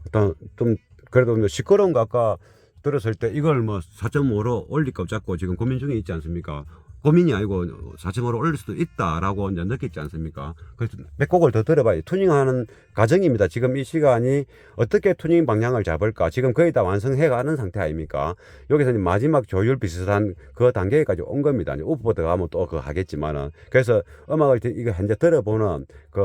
일단 좀 그래도 시끄러운 거 아까 들었을 때 이걸 뭐 4.5로 올릴 것 잡고 지금 고민 중에 있지 않습니까? 고민이 아니고 4.5로 올릴 수도 있다라고 이제 느꼈지 않습니까? 그래서 몇 곡을 더 들어봐요. 투닝하는 과정입니다. 지금 이 시간이 어떻게 투닝 방향을 잡을까? 지금 거의 다 완성해 가는 상태 아닙니까? 여기서 마지막 조율 비슷한 그 단계까지 온 겁니다. 우프보다 가면 또 그거 하겠지만은. 그래서 음악을 이거 현재 들어보는 그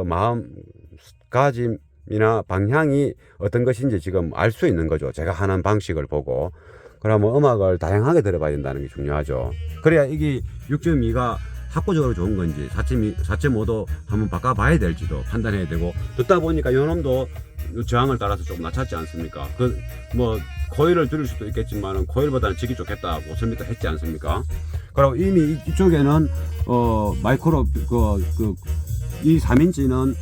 마음가짐이나 방향이 어떤 것인지 지금 알 수 있는 거죠. 제가 하는 방식을 보고. 그러면 음악을 다양하게 들어봐야 된다는 게 중요하죠. 그래야 이게 6.2가 학구적으로 좋은 건지 4.5도 한번 바꿔봐야 될지도 판단해야 되고 듣다 보니까 요놈도 저항을 따라서 조금 낮췄지 않습니까? 코일을 줄일 수도 있겠지만 코일보다는 지기 좋겠다 고설미도 했지 않습니까? 그리고 이미 이쪽에는 마이크로 이 3인치는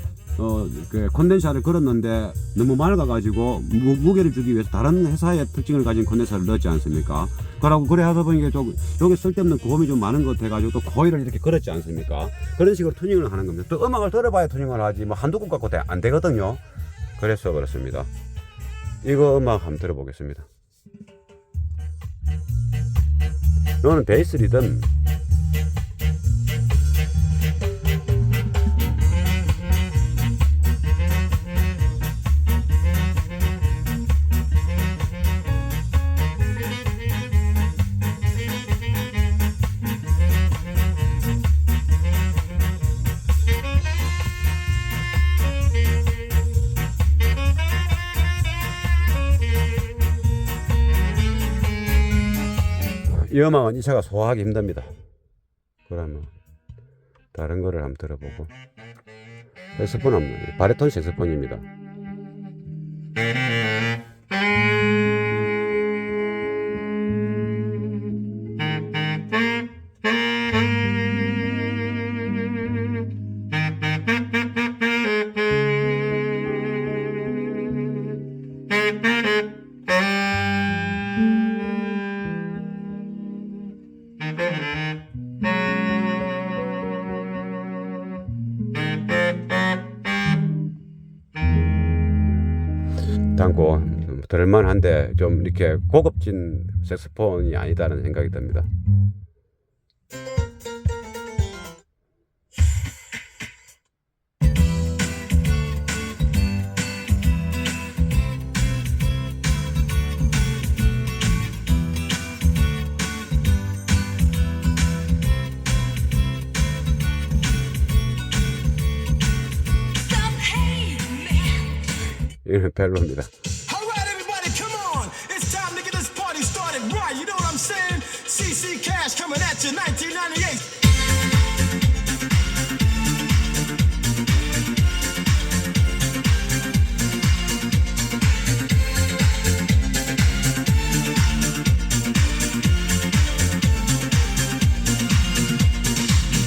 콘덴서를 걸었는데 너무 맑아가지고 무게를 주기 위해서 다른 회사의 특징을 가진 콘덴서를 넣었지 않습니까? 그래 하다 보니까 여기 쓸데없는 고음이 좀 많은 것 같아가지고 또 코일을 이렇게 걸었지 않습니까? 그런 식으로 투닝을 하는 겁니다. 또 음악을 들어봐야 투닝을 하지 뭐 한두 곡 갖고 안 되거든요. 그래서 그렇습니다. 이거 음악 한번 들어보겠습니다. 이거는 베이스 리듬. 이 음악은 이 차가 소화하기 힘듭니다. 그러면 다른 거를 한번 들어보고. 색소폰 한번, 바리톤 색소폰입니다. 담고 들을만한데 좀 이렇게 고급진 색소폰이 아니다는 생각이 듭니다. 이건 별로입니다. Alright, everybody, come on. It's time to get this party started right. You know what I'm saying? CC Cash coming at you, 1998.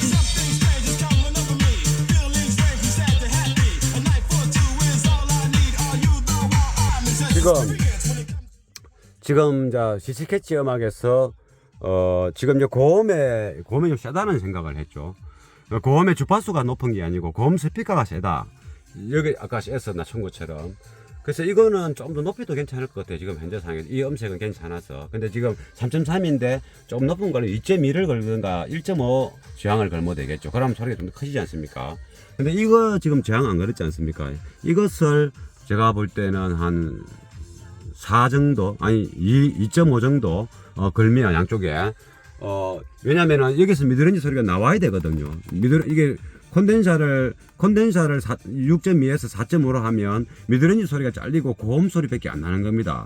Something strange is coming over me. Feeling strange from sad to happy. A night for two is all I need. Are you the one? 지금 자 CC캐치 음악에서 지금 이제 고음이 좀 세다는 생각을 했죠. 고음의 주파수가 높은 게 아니고 고음 스피커가 세다. 여기 아까 S나 청구처럼. 그래서 이거는 좀 더 높이도 괜찮을 것 같아요. 지금 현재 상황에서 이 음색은 괜찮아서. 근데 지금 3.3인데 좀 높은 거는 2.2를 걸든가 1.5 저항을 걸면 되겠죠. 그러면 소리가 좀 더 커지지 않습니까? 근데 이거 지금 저항 안 걸었지 않습니까? 이것을 제가 볼 때는 한 4 정도, 아니 2.5 정도 걸면 양쪽에 왜냐면은 여기서 미드레인지 소리가 나와야 되거든요. 이게 콘덴사를 6.2에서 4.5로 하면 미드레인지 소리가 잘리고 고음 소리밖에 안 나는 겁니다.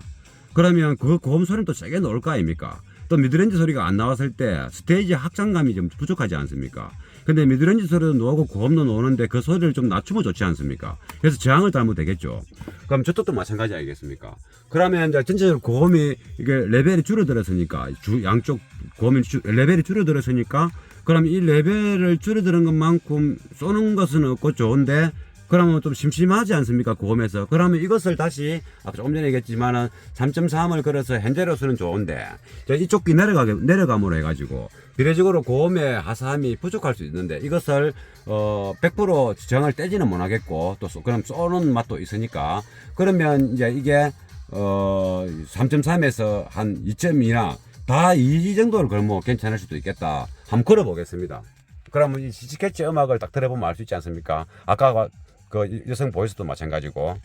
그러면 그 고음 소리는 또 세게 넣을 거 아닙니까? 또 미드레인지 소리가 안 나왔을 때 스테이지 확장감이 좀 부족하지 않습니까? 근데 미드레인지 소리도 나오고 고음도 나오는데 그 소리를 좀 낮추면 좋지 않습니까? 그래서 저항을 달면 되겠죠. 그럼 저쪽도 마찬가지 아니겠습니까? 그러면 이제 전체적으로 고음이 이게 레벨이 줄어들었으니까 양쪽 고음이 레벨이 줄어들었으니까 그럼 이 레벨을 줄어드는 것만큼 쏘는 것은 없고 좋은데 그러면 좀 심심하지 않습니까? 고음에서. 그러면 이것을 다시 아까 조금 전에 얘기했지만은 3.3을 걸어서 현재로서는 좋은데 이쪽 내려감으로 해가지고 비례적으로 고음의 하사함이 부족할 수 있는데 이것을 100% 저항을 떼지는 못하겠고 또 그럼 쏘는 맛도 있으니까 그러면 이제 이게 3.3에서 한 2.2나 다 이 정도를 걸면 괜찮을 수도 있겠다. 한번 걸어보겠습니다. 그러면 이 CC캐치 음악을 딱 들어보면 알 수 있지 않습니까? 아까 그 여성 보이스도 마찬가지고.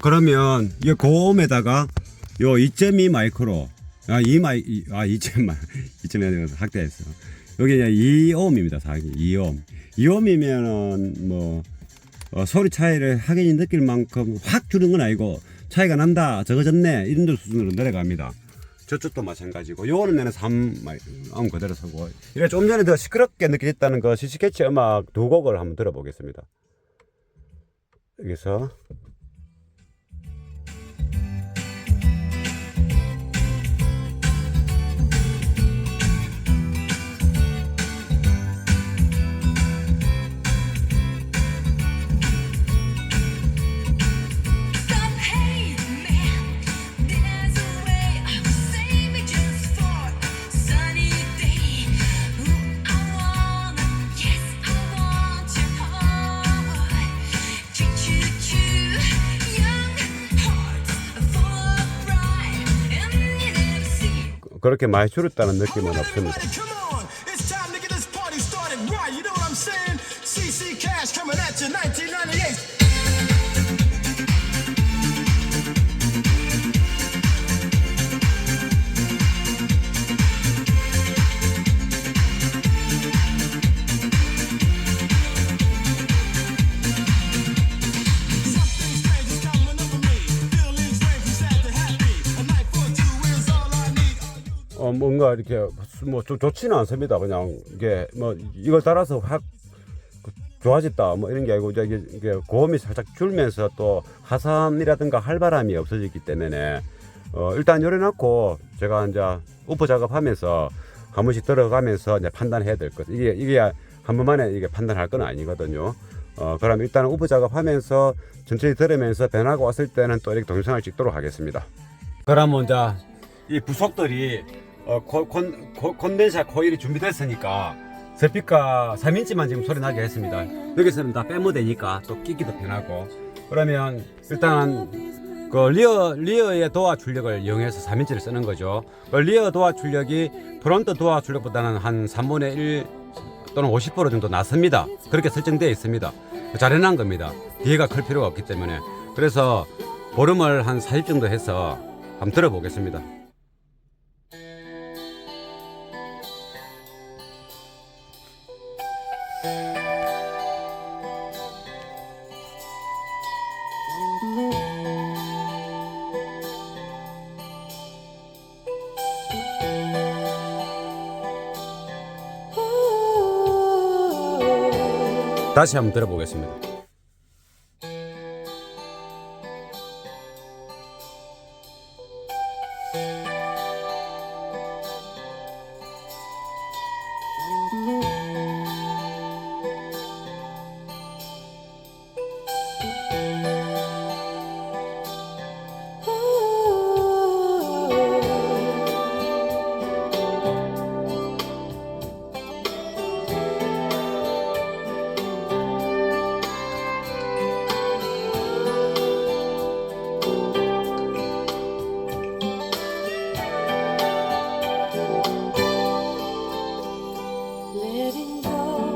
그러면 이 고음에다가 요 2.2 마이크로 2.2 확대했어. 여기 이제 2옴입니다. 2옴. 2옴이면은 뭐 소리 차이를 확연히 느낄 만큼 확 줄은 건 아니고 차이가 난다. 적어졌네. 이런 수준으로 내려갑니다. 저쪽도 마찬가지고 요거는 내는 3옴 그대로 서고. 이래 좀 전에 더 시끄럽게 느껴졌다는 거 CC캐치 음악 두 곡을 한번 들어보겠습니다. 여기서 그렇게 많이 줄었다는 느낌은 없습니다. Come on, it's time to get this party started right. You know what I'm saying? CC Cash coming at you, 1998. 뭔가 이렇게 뭐 좀 좋지는 않습니다. 그냥 이게 뭐 이걸 따라서 확 좋아졌다 뭐 이런 게 아니고 이게 고음이 살짝 줄면서 또 하산이라든가 활발함이 없어졌기 때문에 일단 열어놓고 제가 이제 우퍼 작업하면서 한 번씩 들어가면서 이제 판단해야 될 것. 이게 한 번만에 이게 판단할 건 아니거든요. 그럼 일단은 우퍼 작업하면서 천천히 들으면서 변화가 왔을 때는 또 이렇게 동영상을 찍도록 하겠습니다. 그러면 이제 이 부속들이 콘덴사 코일이 준비됐으니까 스피커 3인치만 지금 소리 나게 했습니다. 여기서는 다 빼면 되니까 또 끼기도 편하고. 그러면 일단 그 리어의 도화 출력을 이용해서 3인치를 쓰는 거죠. 그 리어 도화 출력이 프론트 도화 출력보다는 한 3분의 1 또는 50% 정도 낮습니다. 그렇게 설정되어 있습니다. 잘 해놓은 겁니다. 뒤에가 클 필요가 없기 때문에. 그래서 볼륨을 한 40 정도 해서 한번 들어보겠습니다. 다시 한번 들어보겠습니다. Letting go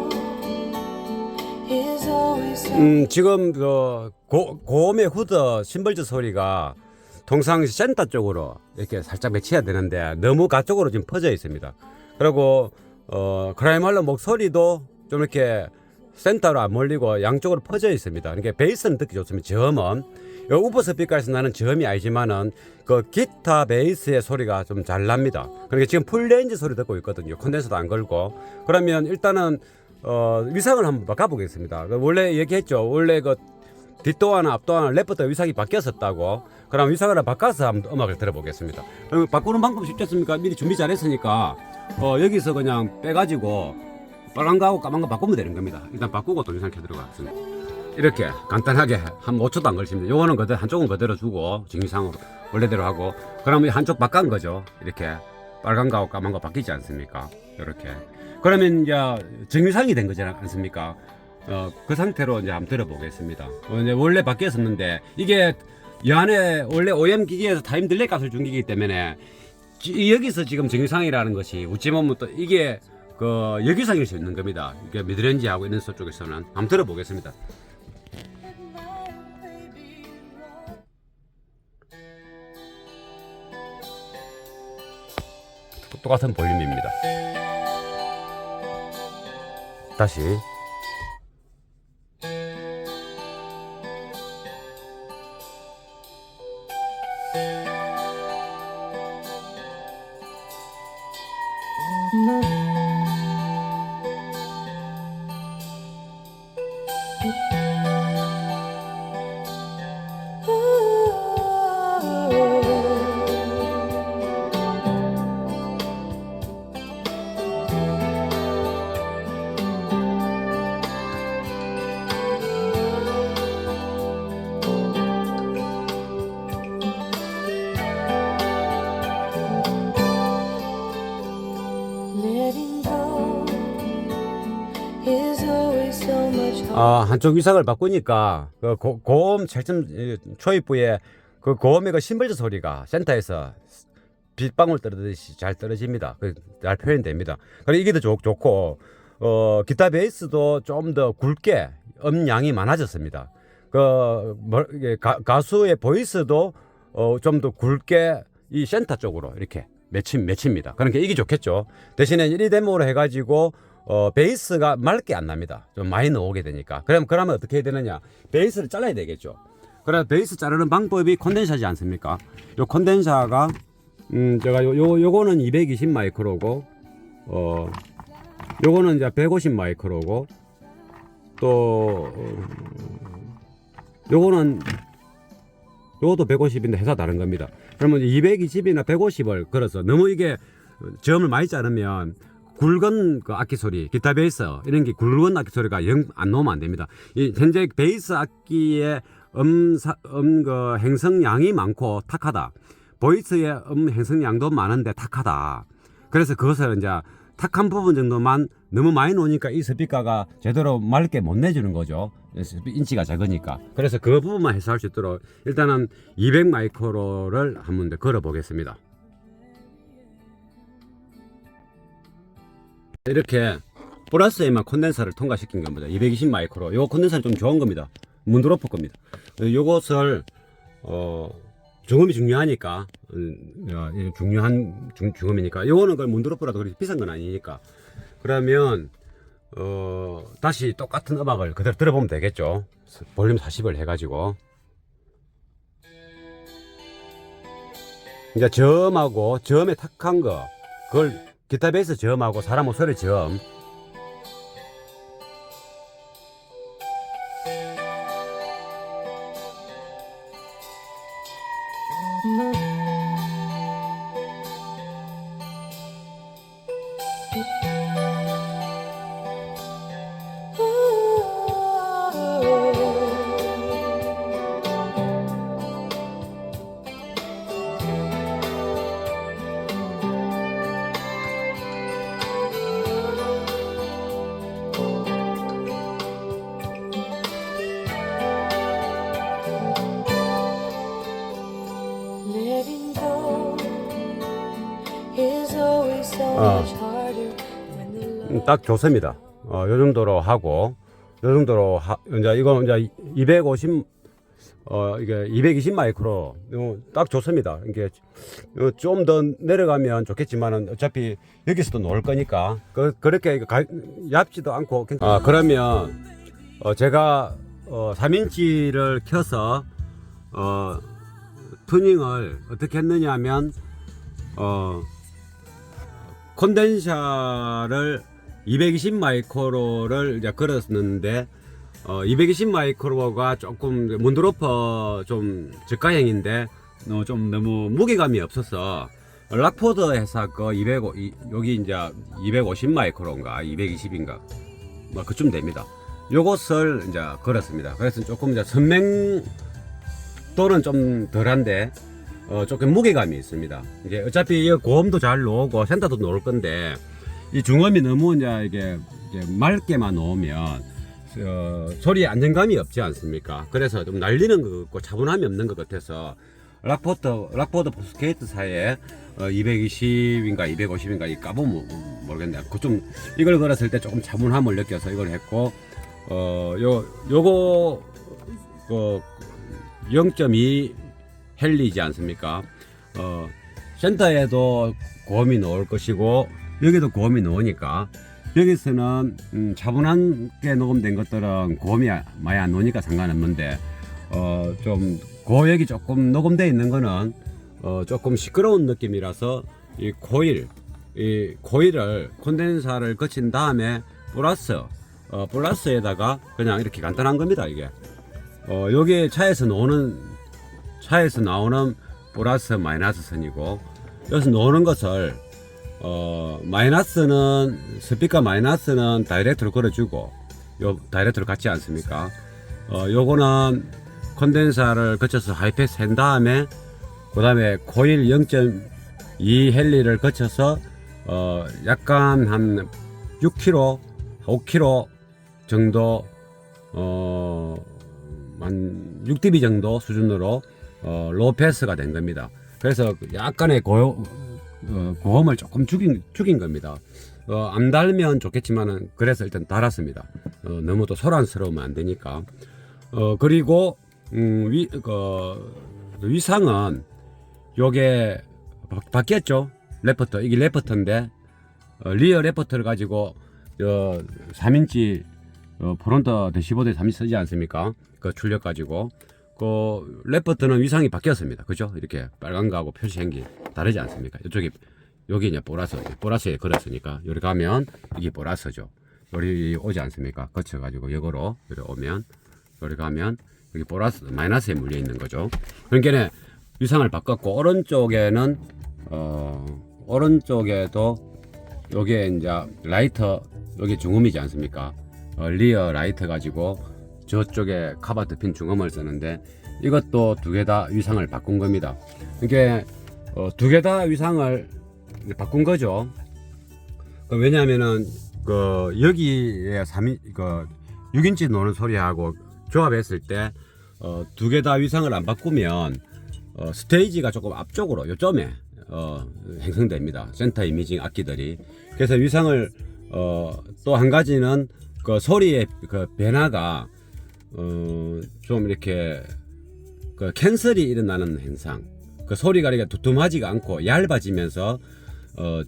is always so 지금 그 고음의 후드 심벌즈 소리가 통상 센터 쪽으로 이렇게 살짝 매치해야 되는데 너무 가쪽으로 지금 퍼져 있습니다. 그리고 크라이말로 목소리도 좀 이렇게 센터로 안 몰리고 양쪽으로 퍼져 있습니다. 그러니까 베이스는 듣기 좋습니다. 저음은 우퍼 스피커에서 나는 저음이 아니지만은 그 기타 베이스의 소리가 좀 잘 납니다. 그러니까 지금 풀레인지 소리 듣고 있거든요. 콘덴서도 안 걸고. 그러면 일단은 위상을 한번 바꿔보겠습니다. 원래 얘기했죠. 원래 그 뒷도어나 앞도어나 레프트 위상이 바뀌었었다고. 그럼 위상을 바꿔서 한번 음악을 들어보겠습니다. 그럼 바꾸는 방법 쉽지 않습니까? 미리 준비 잘했으니까 여기서 그냥 빼가지고 빨간 거하고 까만 거 바꾸면 되는 겁니다. 일단 바꾸고 동영상 켜 들어가겠습니다. 이렇게 간단하게 한 5초도 안 걸립니다. 요거는 그대로 한쪽은 그대로 주고 정의상으로 원래대로 하고 그러면 한쪽 바꾼 거죠. 이렇게 빨간 거하고 까만 거 바뀌지 않습니까? 이렇게 그러면 이제 정의상이 된 거지 않습니까? 그 상태로 이제 한번 들어보겠습니다. 이제 원래 바뀌었었는데 이게 이 안에 원래 OEM 기기에서 타임 딜레이 값을 준 기기이기 때문에 여기서 지금 정의상이라는 것이 어찌 보면 또 이게 그 여기상일 수 있는 겁니다. 이게 미드렌지하고 이런 쪽에서는 한번 들어보겠습니다. 똑같은 볼륨입니다. 다시 letting go is always so much harder. 한쪽 위상을 바꾸니까 그 고음 절점 초입부에 그 고음의 그 심벌즈 소리가 센터에서 빗방울 떨어지듯이 잘 떨어집니다. 잘 표현됩니다. 그리고 이게 더 좋고 기타 베이스도 좀 더 굵게 음량이 많아졌습니다. 가수의 보이스도 좀 더 굵게 이 센터 쪽으로 이렇게 맺힙니다. 그러니까 이게 좋겠죠. 대신에 1데모로 해가지고 베이스가 맑게 안 납니다. 좀 많이 나오게 되니까. 그러면 어떻게 해야 되느냐? 베이스를 잘라야 되겠죠. 그래 베이스 자르는 방법이 콘덴서지 않습니까? 이 콘덴서가 제가 요거는 220 마이크로고, 요거는 이제 150 마이크로고, 또, 요거는, 요것도 150인데 회사 다른 겁니다. 그러면 220이나 150을 걸어서 너무 이게 저음을 많이 자르면 굵은 그 악기 소리, 기타 베이스 이런 게 굵은 악기 소리가 영 안 나오면 안 됩니다. 이 현재 베이스 악기의 그 행성량이 많고 탁하다. 보이스의 행성량도 많은데 탁하다. 그래서 그것을 이제 탁한 부분 정도만 너무 많이 놓으니까 이 스피커가 제대로 맑게 못 내주는 거죠. 인치가 작으니까. 그래서 그 부분만 해소할 수 있도록 일단은 200 마이크로를 한번 더 걸어 보겠습니다. 이렇게 플러스에만 콘덴서를 통과시킨 겁니다. 220 마이크로. 요 콘덴서는 좀 좋은 겁니다. 문드로퍼 겁니다. 요것을 중음이 중요하니까, 중요한 중음이니까, 요거는 그 문드로퍼라도 그렇게 비싼 건 아니니까. 그러면, 다시 똑같은 음악을 그대로 들어보면 되겠죠. 볼륨 40을 해가지고. 이제 저음하고, 저음에 탁한 거, 그걸 기타 베이스 저음하고 사람 목소리 저음. Letting go is always so much harder when the love 딱 좋습니다. 요 정도로 하고, 요 정도로 이제 이거 이제 250, 이게 220 마이크로, 딱 좋습니다. 이게 좀 더 내려가면 좋겠지만은 어차피 여기서도 놓을 거니까, 그렇게 얇지도 않고, 그러면, 제가, 3인치를 켜서, 튜닝을 어떻게 했느냐 하면, 콘덴서를 220 마이크로를 이제 걸었는데, 220 마이크로가 조금 문드로퍼 좀 저가형인데, 좀 너무 무게감이 없어서, 락포드 회사 거 여기 이제 250 마이크로인가, 220인가, 뭐 그쯤 됩니다. 요것을 이제 걸었습니다. 그래서 조금 이제 선명도는 좀 덜한데, 조금 무게감이 있습니다. 이게 어차피 이 고음도 잘 나오고 센터도 나올 건데, 이 중음이 너무 이제 맑게만 나오면 소리에 안정감이 없지 않습니까? 그래서 좀 날리는 것 같고 차분함이 없는 것 같아서 락포드 포스케이트 사이에 220인가 250인가 까보면 모르겠네요. 그 좀 이걸 걸었을 때 조금 차분함을 느껴서 이걸 했고, 요거 0.2 헬리지 않습니까? 센터에도 고음이 나올 것이고 여기도 고음이 나오니까, 여기서는 차분하게 녹음된 것들은 고음이 많이 안 나오니까 상관없는데, 좀 고역이 조금 녹음되어 있는 거는 조금 시끄러운 느낌이라서 이 코일을 콘덴서를 거친 다음에 플러스에다가 그냥 이렇게 간단한 겁니다. 이게 여기 차에서 나오는 플러스 마이너스 선이고, 여기서 나오는 것을 마이너스는 스피커 마이너스는 다이렉트로 걸어주고, 요 다이렉트로 같지 않습니까? 요거는 콘덴서를 거쳐서 하이패스 한 다음에 그 다음에 코일 0.2 헬리를 거쳐서 약간 한 6km, 5km 정도 한 6dB 정도 수준으로 로우 패스가 된 겁니다. 그래서 약간의 고음을 조금 죽인 겁니다. 안 달면 좋겠지만은 그래서 일단 달았습니다. 너무 또 소란스러우면 안 되니까. 그리고 위상은 요게 바뀌었죠. 레퍼터, 이게 레퍼터인데 리어 레퍼터를 가지고 3인치 프론트 대시보드에 3인치 쓰지 않습니까? 그 출력 가지고 레프트는 위상이 바뀌었습니다. 그죠? 이렇게 빨간 거하고 표시한 게 다르지 않습니까? 이쪽이 여기 이제 보라스에 걸었으니까 여기 가면 이게 보라스죠. 여기 오지 않습니까? 거쳐가지고 역으로 여기 오면 여기 가면 여기 보라스 마이너스에 물려 있는 거죠. 그러니까 위상을 바꿨고 오른쪽에는 오른쪽에도 여기에 이제 라이터 여기 중음이지 않습니까? 리어 라이터 가지고 저쪽에 카바트 핀 중음을 쓰는데 이것도 두 개 다 위상을 바꾼 겁니다. 이게 두 개 다 위상을 바꾼 거죠. 왜냐하면은 여기에 6인치 노는 소리하고 조합했을 때 두 개 다 위상을 안 바꾸면 스테이지가 조금 앞쪽으로 요점에 형성됩니다. 센터 이미징 악기들이. 그래서 위상을 또 한 가지는 그 소리의 그 변화가 좀 이렇게 그 캔슬이 일어나는 현상. 그 소리가 이렇게 두툼하지가 않고 얇아지면서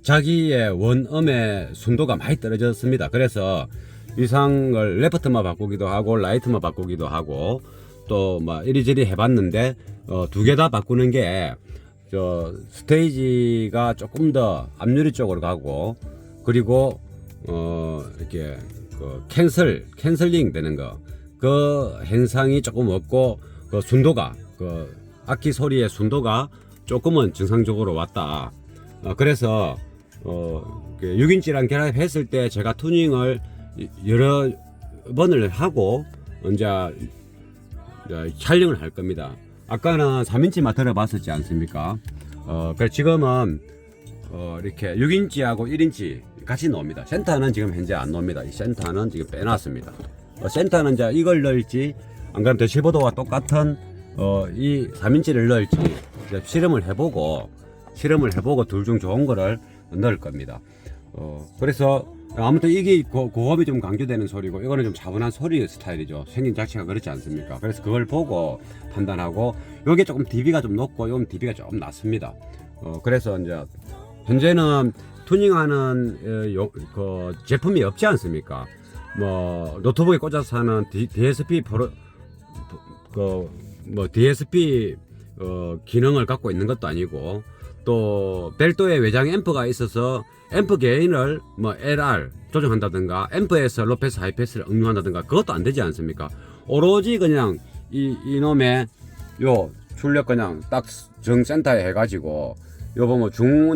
자기의 원음의 순도가 많이 떨어졌습니다. 그래서 위상을 레프트만 바꾸기도 하고 라이트만 바꾸기도 하고 또 막 이리저리 해봤는데 두 개 다 바꾸는 게 스테이지가 조금 더 앞유리 쪽으로 가고 그리고 이렇게 그 캔슬링 되는 거 그 현상이 조금 없고 그 순도가 그 악기 소리의 순도가 조금은 정상적으로 왔다. 그래서 6인치랑 결합했을 때 제가 투닝을 여러 번을 하고 이제 촬영을 할 겁니다. 아까는 3인치만 들어봤었지 않습니까? 그래서 지금은 이렇게 6인치하고 1인치 같이 나옵니다. 센터는 지금 현재 안 나옵니다. 이 센터는 지금 빼놨습니다. 센터는 이제 이걸 넣을지 안 그러면 대시보드와 똑같은 이 3인치를 넣을지 실험을 해보고 둘 중 좋은 거를 넣을 겁니다. 그래서 아무튼 이게 고음이 좀 강조되는 소리고 이거는 좀 차분한 소리 스타일이죠. 생긴 자체가 그렇지 않습니까? 그래서 그걸 보고 판단하고 요게 조금 dB가 좀 높고 요건 dB가 조금 낮습니다. 그래서 이제 현재는 투닝하는 그 제품이 없지 않습니까? 뭐 노트북에 꽂아서 하는 DSP DSP 기능을 갖고 있는 것도 아니고 또 별도의 외장 앰프가 있어서 앰프 게인을 뭐 LR 조정한다든가 앰프에서 로패스 하이패스를 응용한다든가 그것도 안 되지 않습니까? 오로지 그냥 이놈의 요 출력 그냥 딱 정센터에 해가지고 요 보면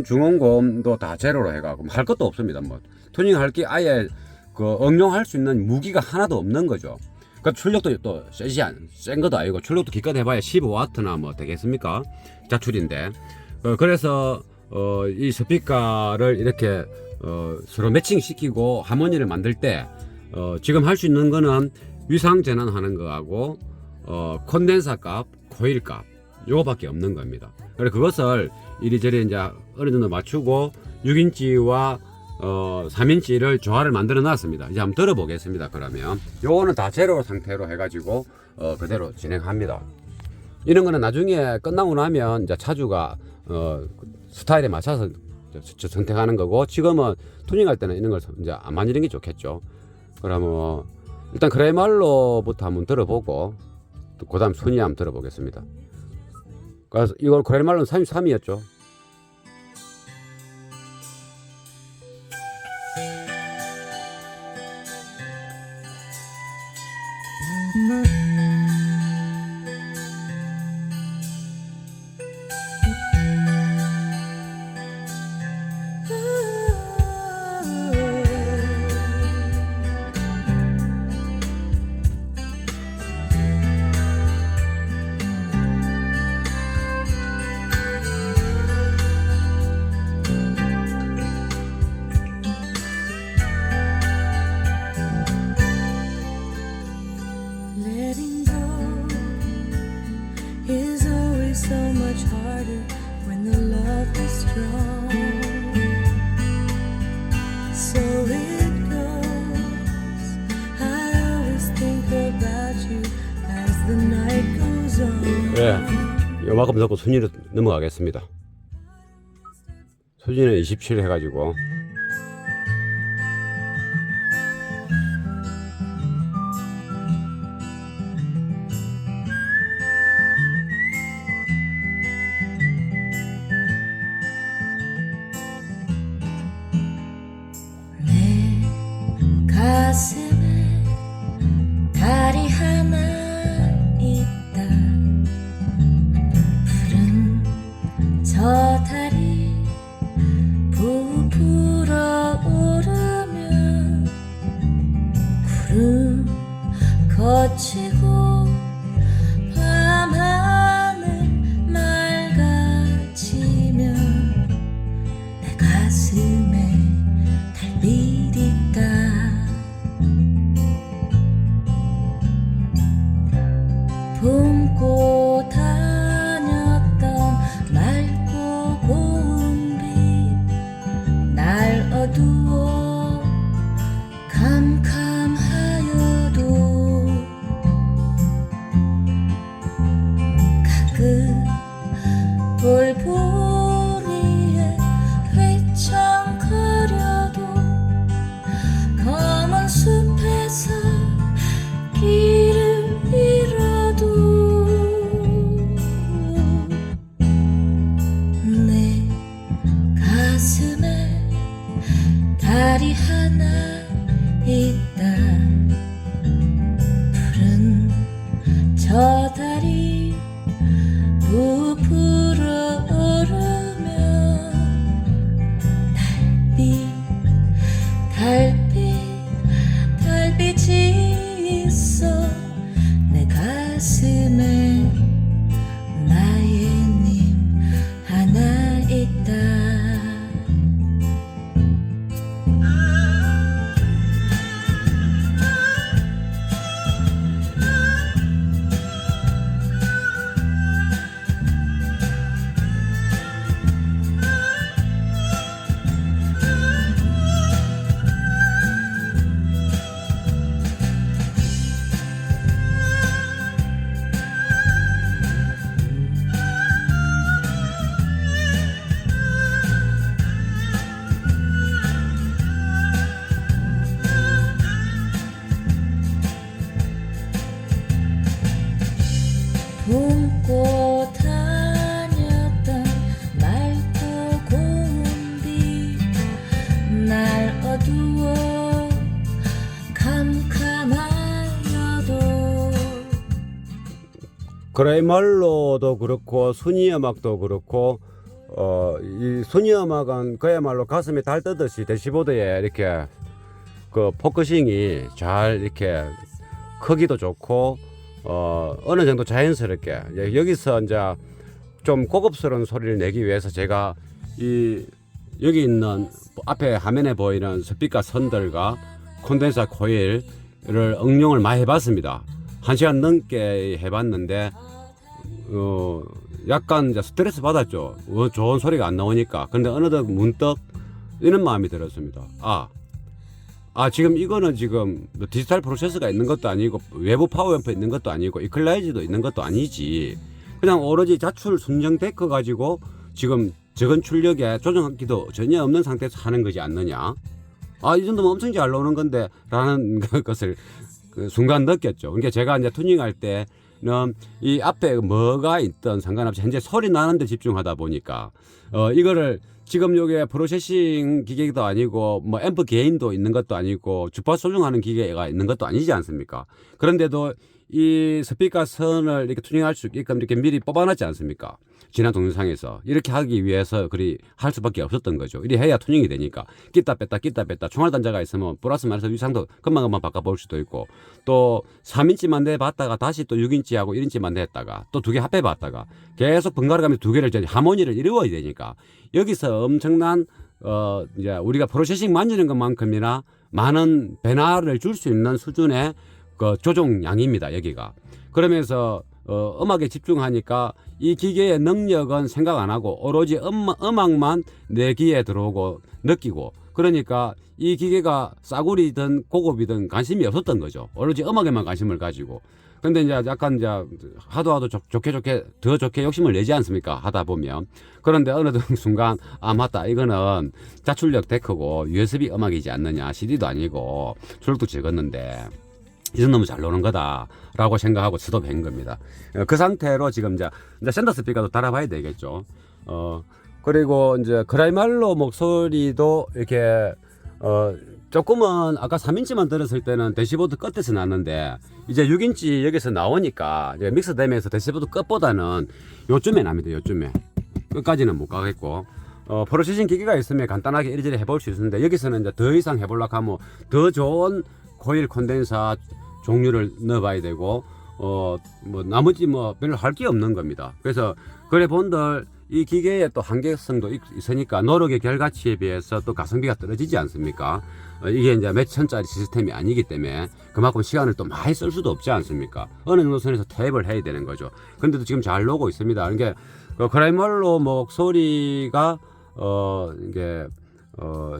중원고음도 다 제로로 해가고 할 것도 없습니다. 뭐 투닝 할 게 아예 그 응용할 수 있는 무기가 하나도 없는 거죠. 그 출력도 또 센 것도 아니고 출력도 기껏 해봐야 15W나 뭐 되겠습니까? 자출인데 그래서 이 스피커를 이렇게 서로 매칭시키고 하모니를 만들 때 지금 할 수 있는 거는 위상 전환하는 거하고 콘덴서 값, 코일 값 요거밖에 없는 겁니다. 그래서 그것을 이리저리 이제 어느 정도 맞추고 6인치와 3인치를 조화를 만들어 놨습니다. 이제 한번 들어보겠습니다. 그러면 요거는 다 제로 상태로 해가지고 그대로 진행합니다. 이런 거는 나중에 끝나고 나면 이제 차주가 스타일에 맞춰서 선택하는 거고 지금은 투닝할 때는 이런 걸 이제 안 만지는 게 좋겠죠. 그러면 일단 그레이말로부터 한번 들어보고 그 다음 순위 한번 들어보겠습니다. 그래서 이걸 그레이말로는 33이었죠. Letting go is always so much harder when the love is strong. So it goes. I always think about you as the night goes on. 네, 요만큼 넣고 순위로 넘어가겠습니다. 순위는 27 해가지고 가슴에 달이 하나 있다. 푸른 저 달이 부풀어 오르면 구름 거치고 밤하늘 맑아지면 내 가슴에 달빛 있다. 품고 다녔던 맑고 고운 빛 날 어두워 캄캄하여도 가끔 돌부리에 휘청거려도 검은 숲에서 길을 잃어도 내 가슴에 달이 하나 있다. 푸른 저 달이 부풀어 오르면 달빛이 있어 내 가슴에 나의 님 하나 있다. 품고 다녔던 맑고 고운 빛 날 어두워 캄캄하여도 그레이말로도 그렇고 순이 음악도 그렇고 이 순이 음악은 그야말로 가슴에 달 뜨듯이 대시보드에 이렇게 그 포커싱이 잘 이렇게 크기도 좋고 어느 정도 자연스럽게 여기서 이제 좀 고급스러운 소리를 내기 위해서 제가 이 여기 있는 앞에 화면에 보이는 스피커 선들과 콘덴서 코일을 응용을 많이 해봤습니다. 1시간 넘게 해봤는데 약간 이제 스트레스 받았죠. 좋은 소리가 안 나오니까. 근데 어느덧 문득 이런 마음이 들었습니다. 지금 이거는 지금 디지털 프로세서가 있는 것도 아니고 외부 파워앰프 있는 것도 아니고 이퀄라이저도 있는 것도 아니지. 그냥 오로지 자출 순정 데크 가지고 지금 적은 출력에 조정하기도 전혀 없는 상태에서 하는 거지 않느냐. 이 정도면 엄청 잘 나오는 건데 라는 것을 그 순간 느꼈죠. 그러니까 제가 이제 투닝할 때는 이 앞에 뭐가 있든 상관없이 현재 소리 나는 데 집중하다 보니까 이거를 지금 요게 프로세싱 기계도 아니고 뭐 앰프 게인도 있는 것도 아니고 주파수 조정하는 기계가 있는 것도 아니지 않습니까? 그런데도 이 스피커 선을 이렇게 투닝할 수 있게끔 이렇게 미리 뽑아놨지 않습니까? 지난 동영상에서 이렇게 하기 위해서 그리 할 수밖에 없었던 거죠. 이리 해야 투닝이 되니까 끼다 뺐다 총알 단자가 있으면 플러스 마이너스 위상도 금방금방 바꿔볼 수도 있고 또 3인치만 내봤다가 다시 또 6인치하고 1인치만 냈다가 또 두 개 합해봤다가 계속 번갈아가면서 두 개를 하모니를 이루어야 되니까 여기서 엄청난 이제 우리가 프로세싱 만지는 것만큼이나 많은 변화를 줄 수 있는 수준의 그 조종량입니다. 여기가. 그러면서 음악에 집중하니까 이 기계의 능력은 생각 안 하고 오로지 음악만 내 귀에 들어오고 느끼고 그러니까 이 기계가 싸구리든 고급이든 관심이 없었던 거죠. 오로지 음악에만 관심을 가지고. 근데 이제 약간 이제 하도 더 좋게 욕심을 내지 않습니까? 하다 보면. 그런데 어느 순간 맞다. 이거는 자출력 데크고 USB 음악이지 않느냐. CD도 아니고 출력도 적었는데 이 정도면 잘 노는 거다라고 생각하고 스톱한 겁니다. 그 상태로 지금 이제 센터 스피커도 달아봐야 되겠죠. 그리고 이제 그라이말로 목소리도 이렇게 조금은 아까 3인치만 들었을 때는 대시보드 끝에서 났는데 이제 6인치 여기서 나오니까 이제 믹스되면서 대시보드 끝보다는 요쯤에 납니다. 요쯤에 끝까지는 못 가겠고 프로세싱 기계가 있으면 간단하게 이리저리 해볼 수 있는데 여기서는 이제 더 이상 해보려고 하면 더 좋은 코일 콘덴사 종류를 넣어봐야 되고 뭐 나머지 뭐 별로 할 게 없는 겁니다. 그래서 그래 본들 이 기계에 또 한계성도 있으니까 노력의 결과치에 비해서 또 가성비가 떨어지지 않습니까? 이게 이제 몇 천짜리 시스템이 아니기 때문에 그만큼 시간을 또 많이 쓸 수도 없지 않습니까? 어느 정도 선에서 탭을 해야 되는 거죠. 근데도 지금 잘 나오고 있습니다. 그러니까 그 크라이멀로 목소리가 이게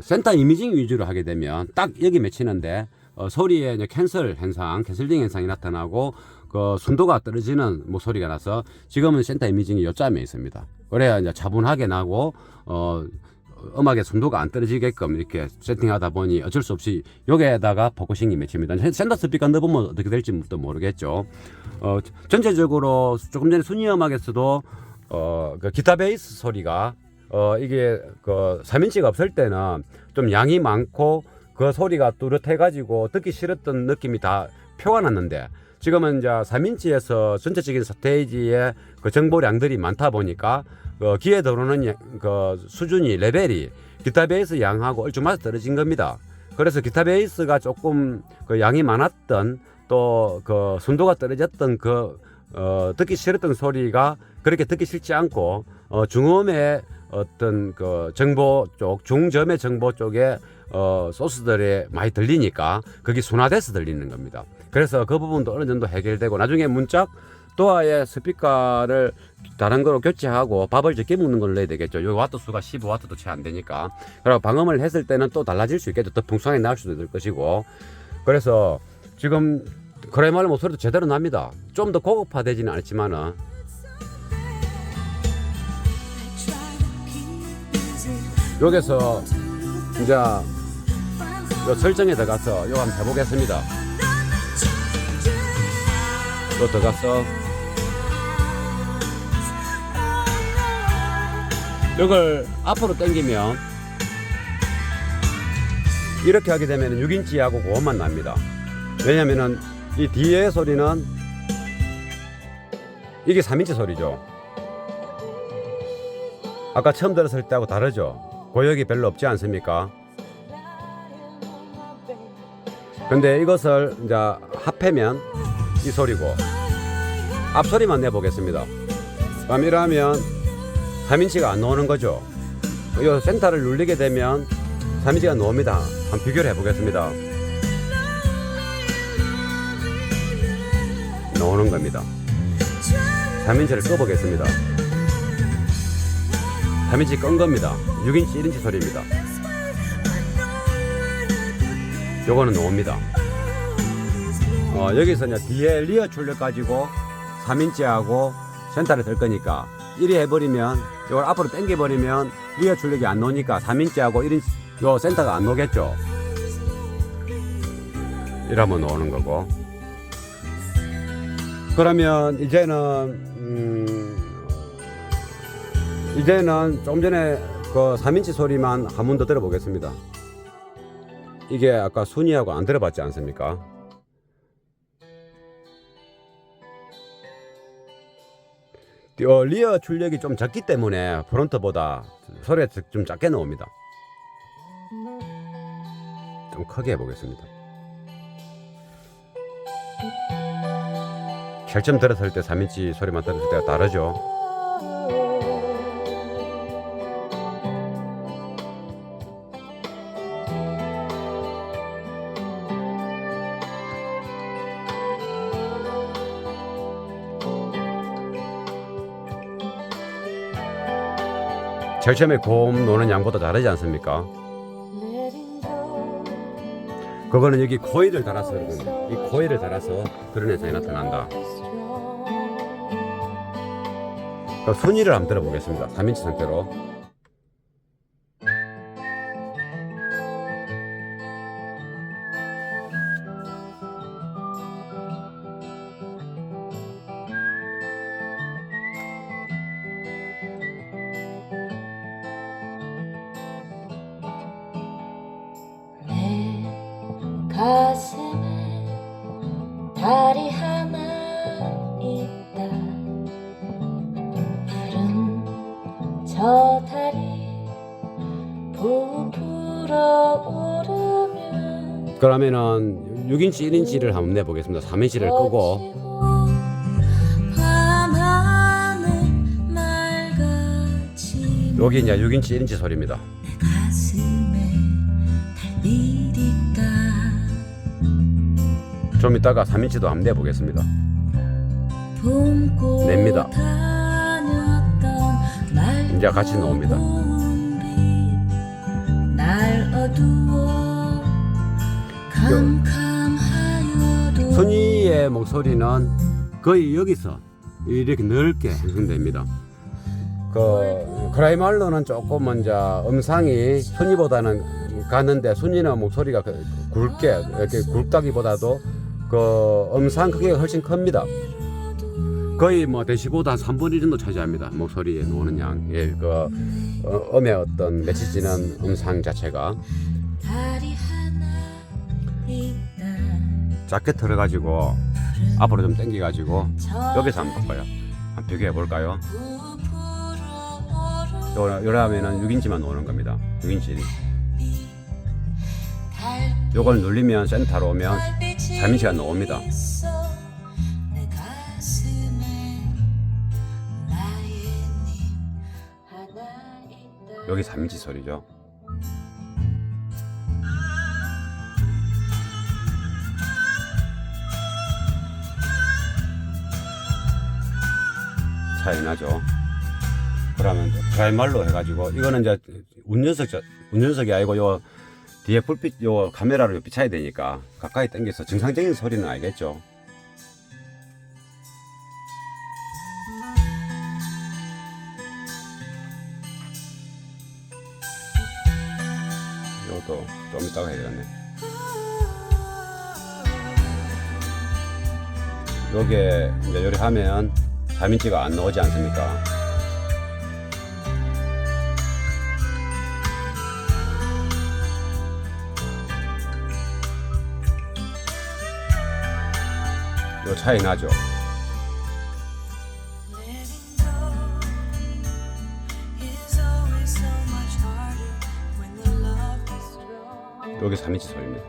센터 이미징 위주로 하게 되면 딱 여기 맺히는데 소리에 이제 캔슬링 현상이 나타나고 그 순도가 떨어지는 목소리가 나서 지금은 센터 이미징이 요점에 있습니다. 그래야 이제 차분하게 나고 음악의 순도가 안 떨어지게끔 이렇게 세팅하다 보니 어쩔 수 없이 여기에다가 포커싱이 맺힙니다. 센터 스피커 넣어보면 어떻게 될지 또 모르겠죠. 전체적으로 조금 전에 순위 음악에서도 그 기타 베이스 소리가 이게 그 3인치가 없을 때는 좀 양이 많고 그 소리가 뚜렷해 가지고 듣기 싫었던 느낌이 다 표가 났는데 지금은 이제 3인치에서 전체적인 스테이지의 그 정보량들이 많다 보니까 귀에 들어오는 그 수준이 레벨이 기타 베이스 양하고 얼추 맞아 떨어진 겁니다. 그래서 기타 베이스가 조금 그 양이 많았던 또 그 순도가 떨어졌던 그 듣기 싫었던 소리가 그렇게 듣기 싫지 않고 중음의 어떤 그 정보 쪽 중점의 정보 쪽에 소스들이 많이 들리니까 그게 순화돼서 들리는 겁니다. 그래서 그 부분도 어느 정도 해결되고 나중에 문짝 도어의 스피커를 다른 거로 교체하고 밥을 적게 먹는 걸 넣어야 되겠죠. 여기 와트 수가 15와트도 채 안 되니까. 그리고 방음을 했을 때는 또 달라질 수 있겠죠. 더 풍성하게 나올 수도 있을 것이고. 그래서 지금 크라이멀 목소리도 제대로 납니다. 좀 더 고급화되지는 않지만은 여기서 이제 요 설정에 들어가서 요 한번 해보겠습니다. 또 들어가서 이걸 앞으로 당기면 이렇게 하게 되면 6인치하고 고음만 납니다. 왜냐면은 이 뒤에 소리는 이게 3인치 소리죠. 아까 처음 들었을 때하고 다르죠. 고역이 별로 없지 않습니까? 근데 이것을 이제 합하면 이 소리고 앞소리만 내보겠습니다. 그럼 이러면 3인치가 안 나오는 거죠. 이 센터를 눌리게 되면 3인치가 나옵니다. 한번 비교를 해보겠습니다. 나오는 겁니다. 3인치를 꺼보겠습니다. 3인치 끈 겁니다. 6인치 1인치 소리입니다. 요거는 나옵니다. 여기서 이제 뒤에 리어 출력 가지고 3인치하고 센터를 들 거니까 1위 해버리면 이걸 앞으로 당겨버리면 리어 출력이 안 나오니까 3인치하고 1인치 요 센터가 안 나오겠죠. 이러면 나오는 거고. 그러면 이제는 조금 전에 그 3인치 소리만 한 번 더 들어보겠습니다. 이게 아까 순위하고 안 들어봤지 않습니까? 리어 출력이 좀 작기 때문에 프론트보다 소리가 좀 작게 나옵니다. 좀 크게 해보겠습니다. 결점 들었을 때 3인치 소리만 들었을 때가 다르죠. 제일 처음에 고음 노는 양보다 다르지 않습니까? 그거는 여기 코일을 달아서 그러거든요. 이 코일을 달아서 그런 현상이 나타난다. 순위를 한번 들어보겠습니다. 3인치 상태로. 가슴에 달이 하나 있다. 푸른 저 달이 부풀어 오르면 그러면은 6인치 1인치를 한번 내보겠습니다. 3인치를 끄고 밤하늘 말같이 여기 이제 6인치 1인치 소리입니다. 가슴에 달빛 있다. 좀 이따가 3인치도 한번 내보겠습니다. 봄꽃 냅니다. 다녔던 날 이제 같이 나옵니다. 날 어두워 캄캄하여도 순이의 목소리는 거의 여기서 이렇게 넓게 형성됩니다. 그 크라이말로는 조금 먼저 음상이 순이보다는 가는데 순이는 목소리가 굵게 이렇게 굵다기보다도 그 음상 크기가 훨씬 큽니다. 거의 뭐 대시보다 한 3분의 1 정도 차지합니다. 목소리에 노는 양. 예, 그 음의 어떤 맺혀지는 음상 자체가 달이 하나 있다. 작게 틀어가지고 앞으로 좀 당겨가지고 여기서 한번 볼까요? 한번 비교해 볼까요? 요러면은 6인치만 오는 겁니다. 6인치. 요걸 눌리면 센터로 오면 3인치가 나옵니다. 내 가슴에 나의 님 하나 있다. 여기 3인치 소리죠. 차이 나죠. 그러면 드라이말로 해가지고 이거는 이제 운전석이 아니고 요 뒤에 불빛 요 카메라로 비춰야 되니까 가까이 당겨서 정상적인 소리는 알겠죠. 요것도 좀 이따가 해야 되겠네. 요게 이제 요리하면 3인치가 안 나오지 않습니까? 요 차이 나죠? Letting go is always so much harder when the love is strong. 여기 3인치 소리입니다.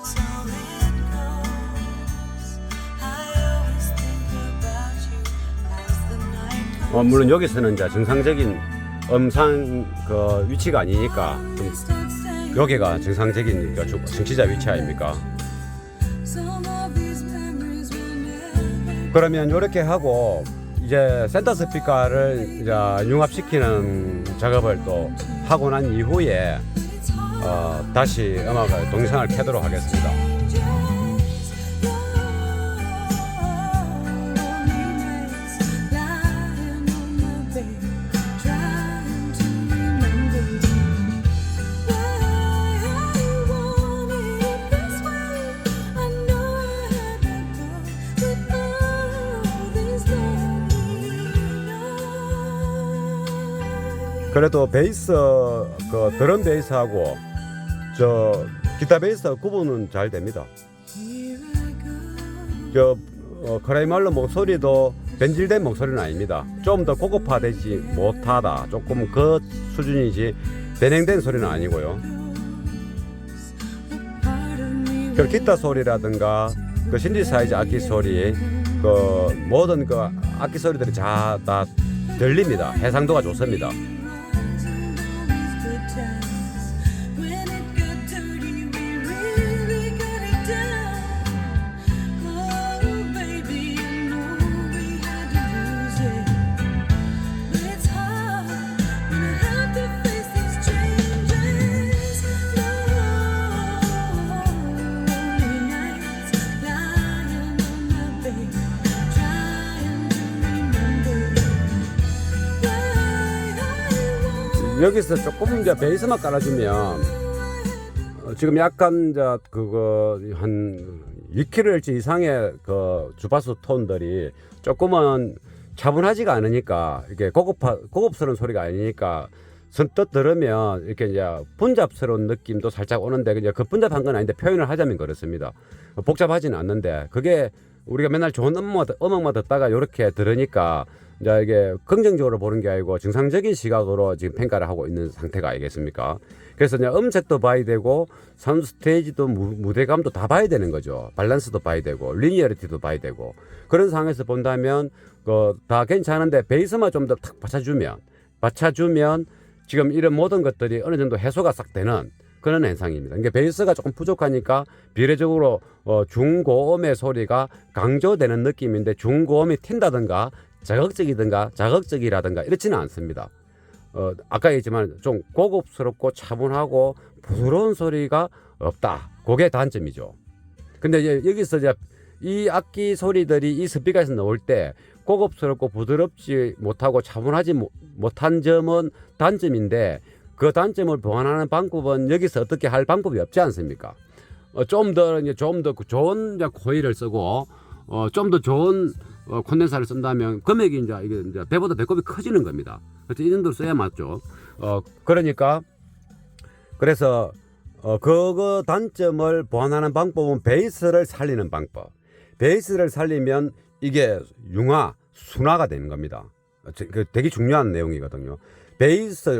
So it goes. I always think about you as the night goes. 물론 여기서는 이제 정상적인 음상 그 위치가 아니니까 좀 Start saying 여기가 정상적인 그 정치자 위치 아닙니까? some of these memories will never. 그러면 이렇게 하고 이제 센터 스피커를 이제 융합시키는 작업을 또 하고 난 이후에 다시 음악을 동영상을 켜도록 하겠습니다. 그래도 베이스 그 드럼 베이스하고 저 기타 베이스 구분은 잘 됩니다. 저 크라이말로 목소리도 변질된 목소리는 아닙니다. 좀 더 고급화되지 못하다. 조금 그 수준이지 변형된 소리는 아니고요. 그 기타 소리라든가 그 신디사이저 악기 소리, 그 모든 그 악기 소리들이 다 들립니다. 해상도가 좋습니다. 여기서 조금 이제 베이스만 깔아주면 지금 약간 이제 그거 한 2kHz 이상의 그 주파수 톤들이 조금은 차분하지가 않으니까 이게 고급스러운 소리가 아니니까 선뜻 들으면 이렇게 이제 분잡스러운 느낌도 살짝 오는데 이제 그 분잡한 건 아닌데 표현을 하자면 그렇습니다. 복잡하지는 않는데 그게 우리가 맨날 좋은 음악만 듣다가 이렇게 들으니까 이제 이게 긍정적으로 보는 게 아니고 정상적인 시각으로 지금 평가를 하고 있는 상태가 아니겠습니까? 그래서 이제 음색도 봐야 되고 사운드 스테이지도 무대감도 다 봐야 되는 거죠. 밸런스도 봐야 되고 리니어리티도 봐야 되고 그런 상황에서 본다면 다 괜찮은데 베이스만 좀 더 탁 받쳐주면 지금 이런 모든 것들이 어느 정도 해소가 싹 되는 그런 현상입니다. 이게 베이스가 조금 부족하니까 비례적으로 중고음의 소리가 강조되는 느낌인데 중고음이 튄다든가 자극적이라든가 이렇지는 않습니다. 아까 얘기했지만 좀 고급스럽고 차분하고 부드러운 소리가 없다. 그게 단점이죠. 근데 이제 여기서 이제 이 악기 소리들이 이 스피커에서 나올 때 고급스럽고 부드럽지 못하고 차분하지 못한 점은 단점인데 그 단점을 보완하는 방법은 여기서 어떻게 할 방법이 없지 않습니까? 좀 더 좋은 코일을 쓰고 좀 더 좋은 콘덴서를 쓴다면 금액이 이게 배보다 배꼽이 커지는 겁니다. 그래서 이 정도로 써야 맞죠. 그러니까 그래서 그거 단점을 보완하는 방법은 베이스를 살리는 방법. 베이스를 살리면 이게 순화가 되는 겁니다. 되게 중요한 내용이거든요.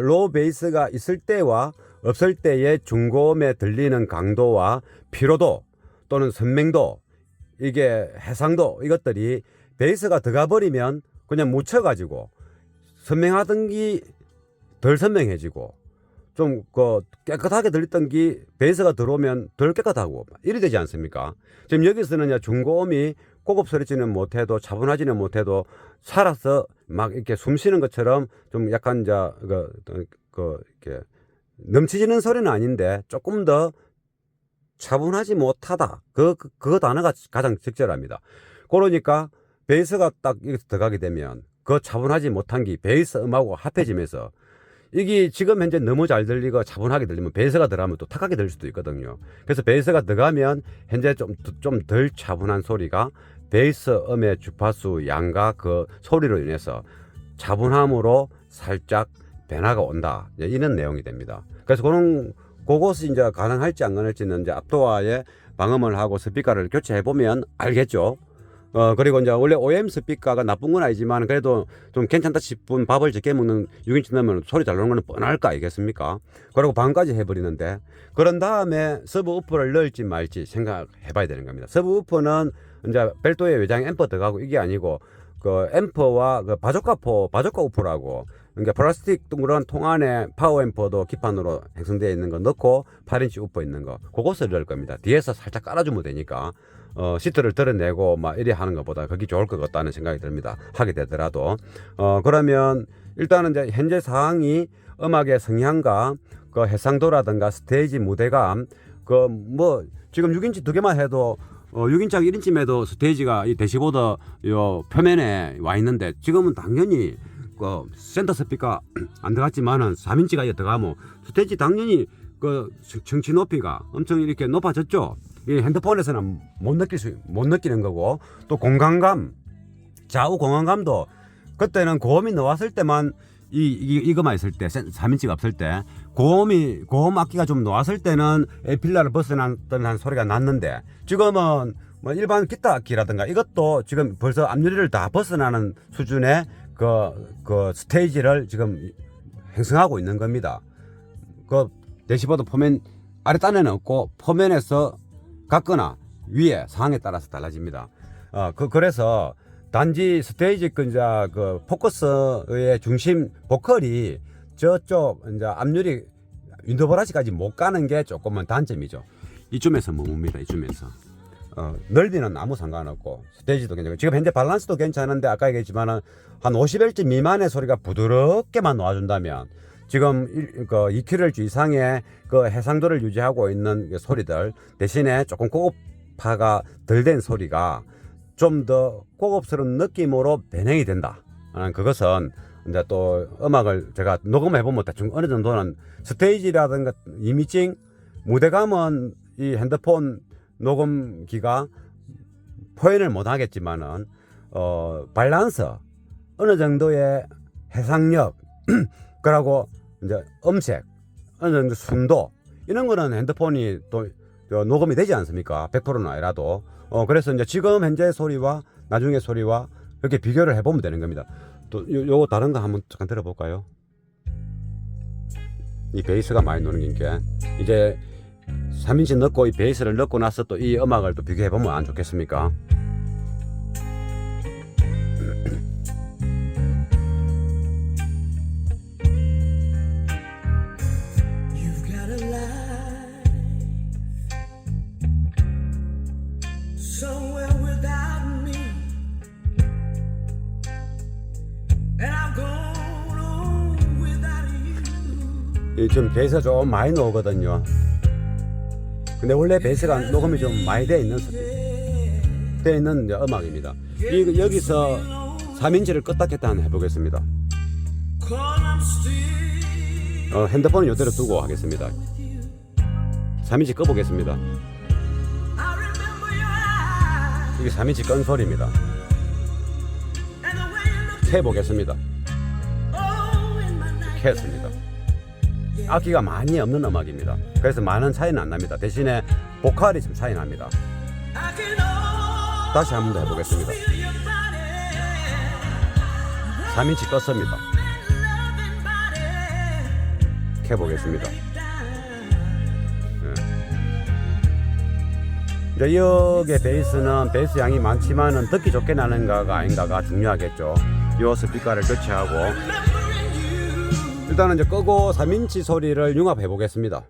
로우 베이스가 있을 때와 없을 때의 중고음에 들리는 강도와 피로도 또는 선명도 이게 해상도 이것들이 베이스가 들어가 버리면 그냥 묻혀가지고 선명하던 게 덜 선명해지고 좀 깨끗하게 들렸던 게 베이스가 들어오면 덜 깨끗하고 이래 되지 않습니까? 지금 여기서는 중고음이 고급스럽지는 못해도 차분하지는 못해도 살아서 막 이렇게 숨 쉬는 것처럼 좀 약간 이렇게 넘치지는 소리는 아닌데 조금 더 차분하지 못하다. 그 단어가 가장 적절합니다. 그러니까 베이스가 딱 이렇게 들어가게 되면 그 차분하지 못한 게 베이스 음하고 합해지면서 이게 지금 현재 너무 잘 들리고 차분하게 들리면 베이스가 들어가면 또 탁하게 들릴 수도 있거든요. 그래서 베이스가 들어가면 현재 좀 덜 차분한 소리가 베이스 음의 주파수 양과 그 소리로 인해서 차분함으로 살짝 변화가 온다. 이런 내용이 됩니다. 그래서 그것이 이제 가능할지 안 가능할지는 이제 앞도어에 방음을 하고 스피커를 교체해 보면 알겠죠. 그리고 이제 원래 OM 스피커가 나쁜 건 아니지만 그래도 좀 괜찮다 싶은 밥을 적게 먹는 6인치 넣으면 소리 잘 나오는 건 뻔할 거 아니겠습니까? 그리고 방까지 해버리는데 그런 다음에 서브우퍼를 넣을지 말지 생각해 봐야 되는 겁니다. 서브우퍼는 이제 별도의 외장 앰프 들어가고 이게 아니고 그 앰프와 그 바조카 우퍼라고 그러니까 플라스틱 동그란 통 안에 파워 앰프도 기판으로 형성되어 있는 거 넣고 8인치 우퍼 있는 거 그것을 넣을 겁니다. 뒤에서 살짝 깔아주면 되니까 시트를 드러내고 막 이래 하는 것보다 그게 좋을 것 같다는 생각이 듭니다. 하게 되더라도 그러면 일단은 이제 현재 상황이 음악의 성향과 그 해상도라든가 스테이지 무대감 지금 6인치 두 개만 해도 6인치하고 1인치에도 스테이지가 이 대시보드 요 표면에 와 있는데 지금은 당연히 그 센터 스피커 안 들어갔지만은 3인치가 들어가면 스테이지 당연히 그 정치 높이가 엄청 이렇게 높아졌죠. 이 핸드폰에서는 못 느끼는 거고 또 공간감, 좌우 공간감도 그때는 고음이 나왔을 때만 이거만 있을 때 3인치가 없을 때 고음 악기가 좀 나왔을 때는 에필라를 벗어났던 소리가 났는데 지금은 뭐 일반 기타 악기라든가 이것도 지금 벌써 앞유리를 다 벗어나는 수준의 그 스테이지를 지금 형성하고 있는 겁니다. 그 대시보드 포면 아래단에는 없고 포면에서 갖거나 위에 상황에 따라서 달라집니다. 그래서 단지 스테이지 그 포커스의 중심 보컬이 저쪽 이제 앞유리 윈도 브라시까지 못 가는 게 조금은 단점이죠. 이쯤에서 머뭅니다. 이쯤에서 넓이는 아무 상관없고 스테이지도 괜찮고 지금 현재 밸런스도 괜찮은데 아까 얘기했지만은 한 50Hz 미만의 소리가 부드럽게만 놓아준다면 지금 그 2kHz 이상의 그 해상도를 유지하고 있는 소리들 대신에 조금 고급화가 덜 된 소리가 좀 더 고급스러운 느낌으로 변형이 된다. 그것은 이제 또 음악을 제가 녹음해 보면 대충 어느 정도는 스테이지라든가 이미징 무대감은 이 핸드폰 녹음기가 표현을 못 하겠지만은 밸런스 어느 정도의 해상력 그러고 이제 음색, 어느 정도 순도 이런 거는 핸드폰이 또 녹음이 되지 않습니까? 100%는 아니라도. 그래서 이제 지금 현재 소리와 나중에 소리와 이렇게 비교를 해보면 되는 겁니다. 또 요거 다른 거 한번 잠깐 들어볼까요? 이 베이스가 많이 노는 게 이제 3인치 넣고 이 베이스를 넣고 나서 또 이 음악을 또 비교해보면 안 좋겠습니까? You've got a life somewhere without me, and I've gone on without you. 좀 베이스가 좀 많이 나오거든요. 근데 원래 베이스가 녹음이 좀 많이 돼 있는 이제 음악입니다. 여기서 3인치를 껐다 켰다 한번 해보겠습니다. 'Cause I'm still 핸드폰은 이대로 두고 하겠습니다. 3인치 꺼보겠습니다. I remember your eyes 이게 3인치 건 소리입니다. and the way you looked 켜보겠습니다. oh in my night. 켰습니다. 악기가 많이 없는 음악입니다. 그래서 많은 차이는 안 납니다. 대신에 보컬이 좀 차이 납니다. I can almost 다시 한 번 더 해보겠습니다. feel your body, 3인치 껐습니다. loving body. 켜보겠습니다. Down. 이제 여기에 베이스는 베이스 양이 많지만은 듣기 좋게 나는가가 아닌가가 중요하겠죠. 요 스피커를 교체하고 Remembering you. 일단은 이제 끄고 3인치 소리를 융합해 보겠습니다.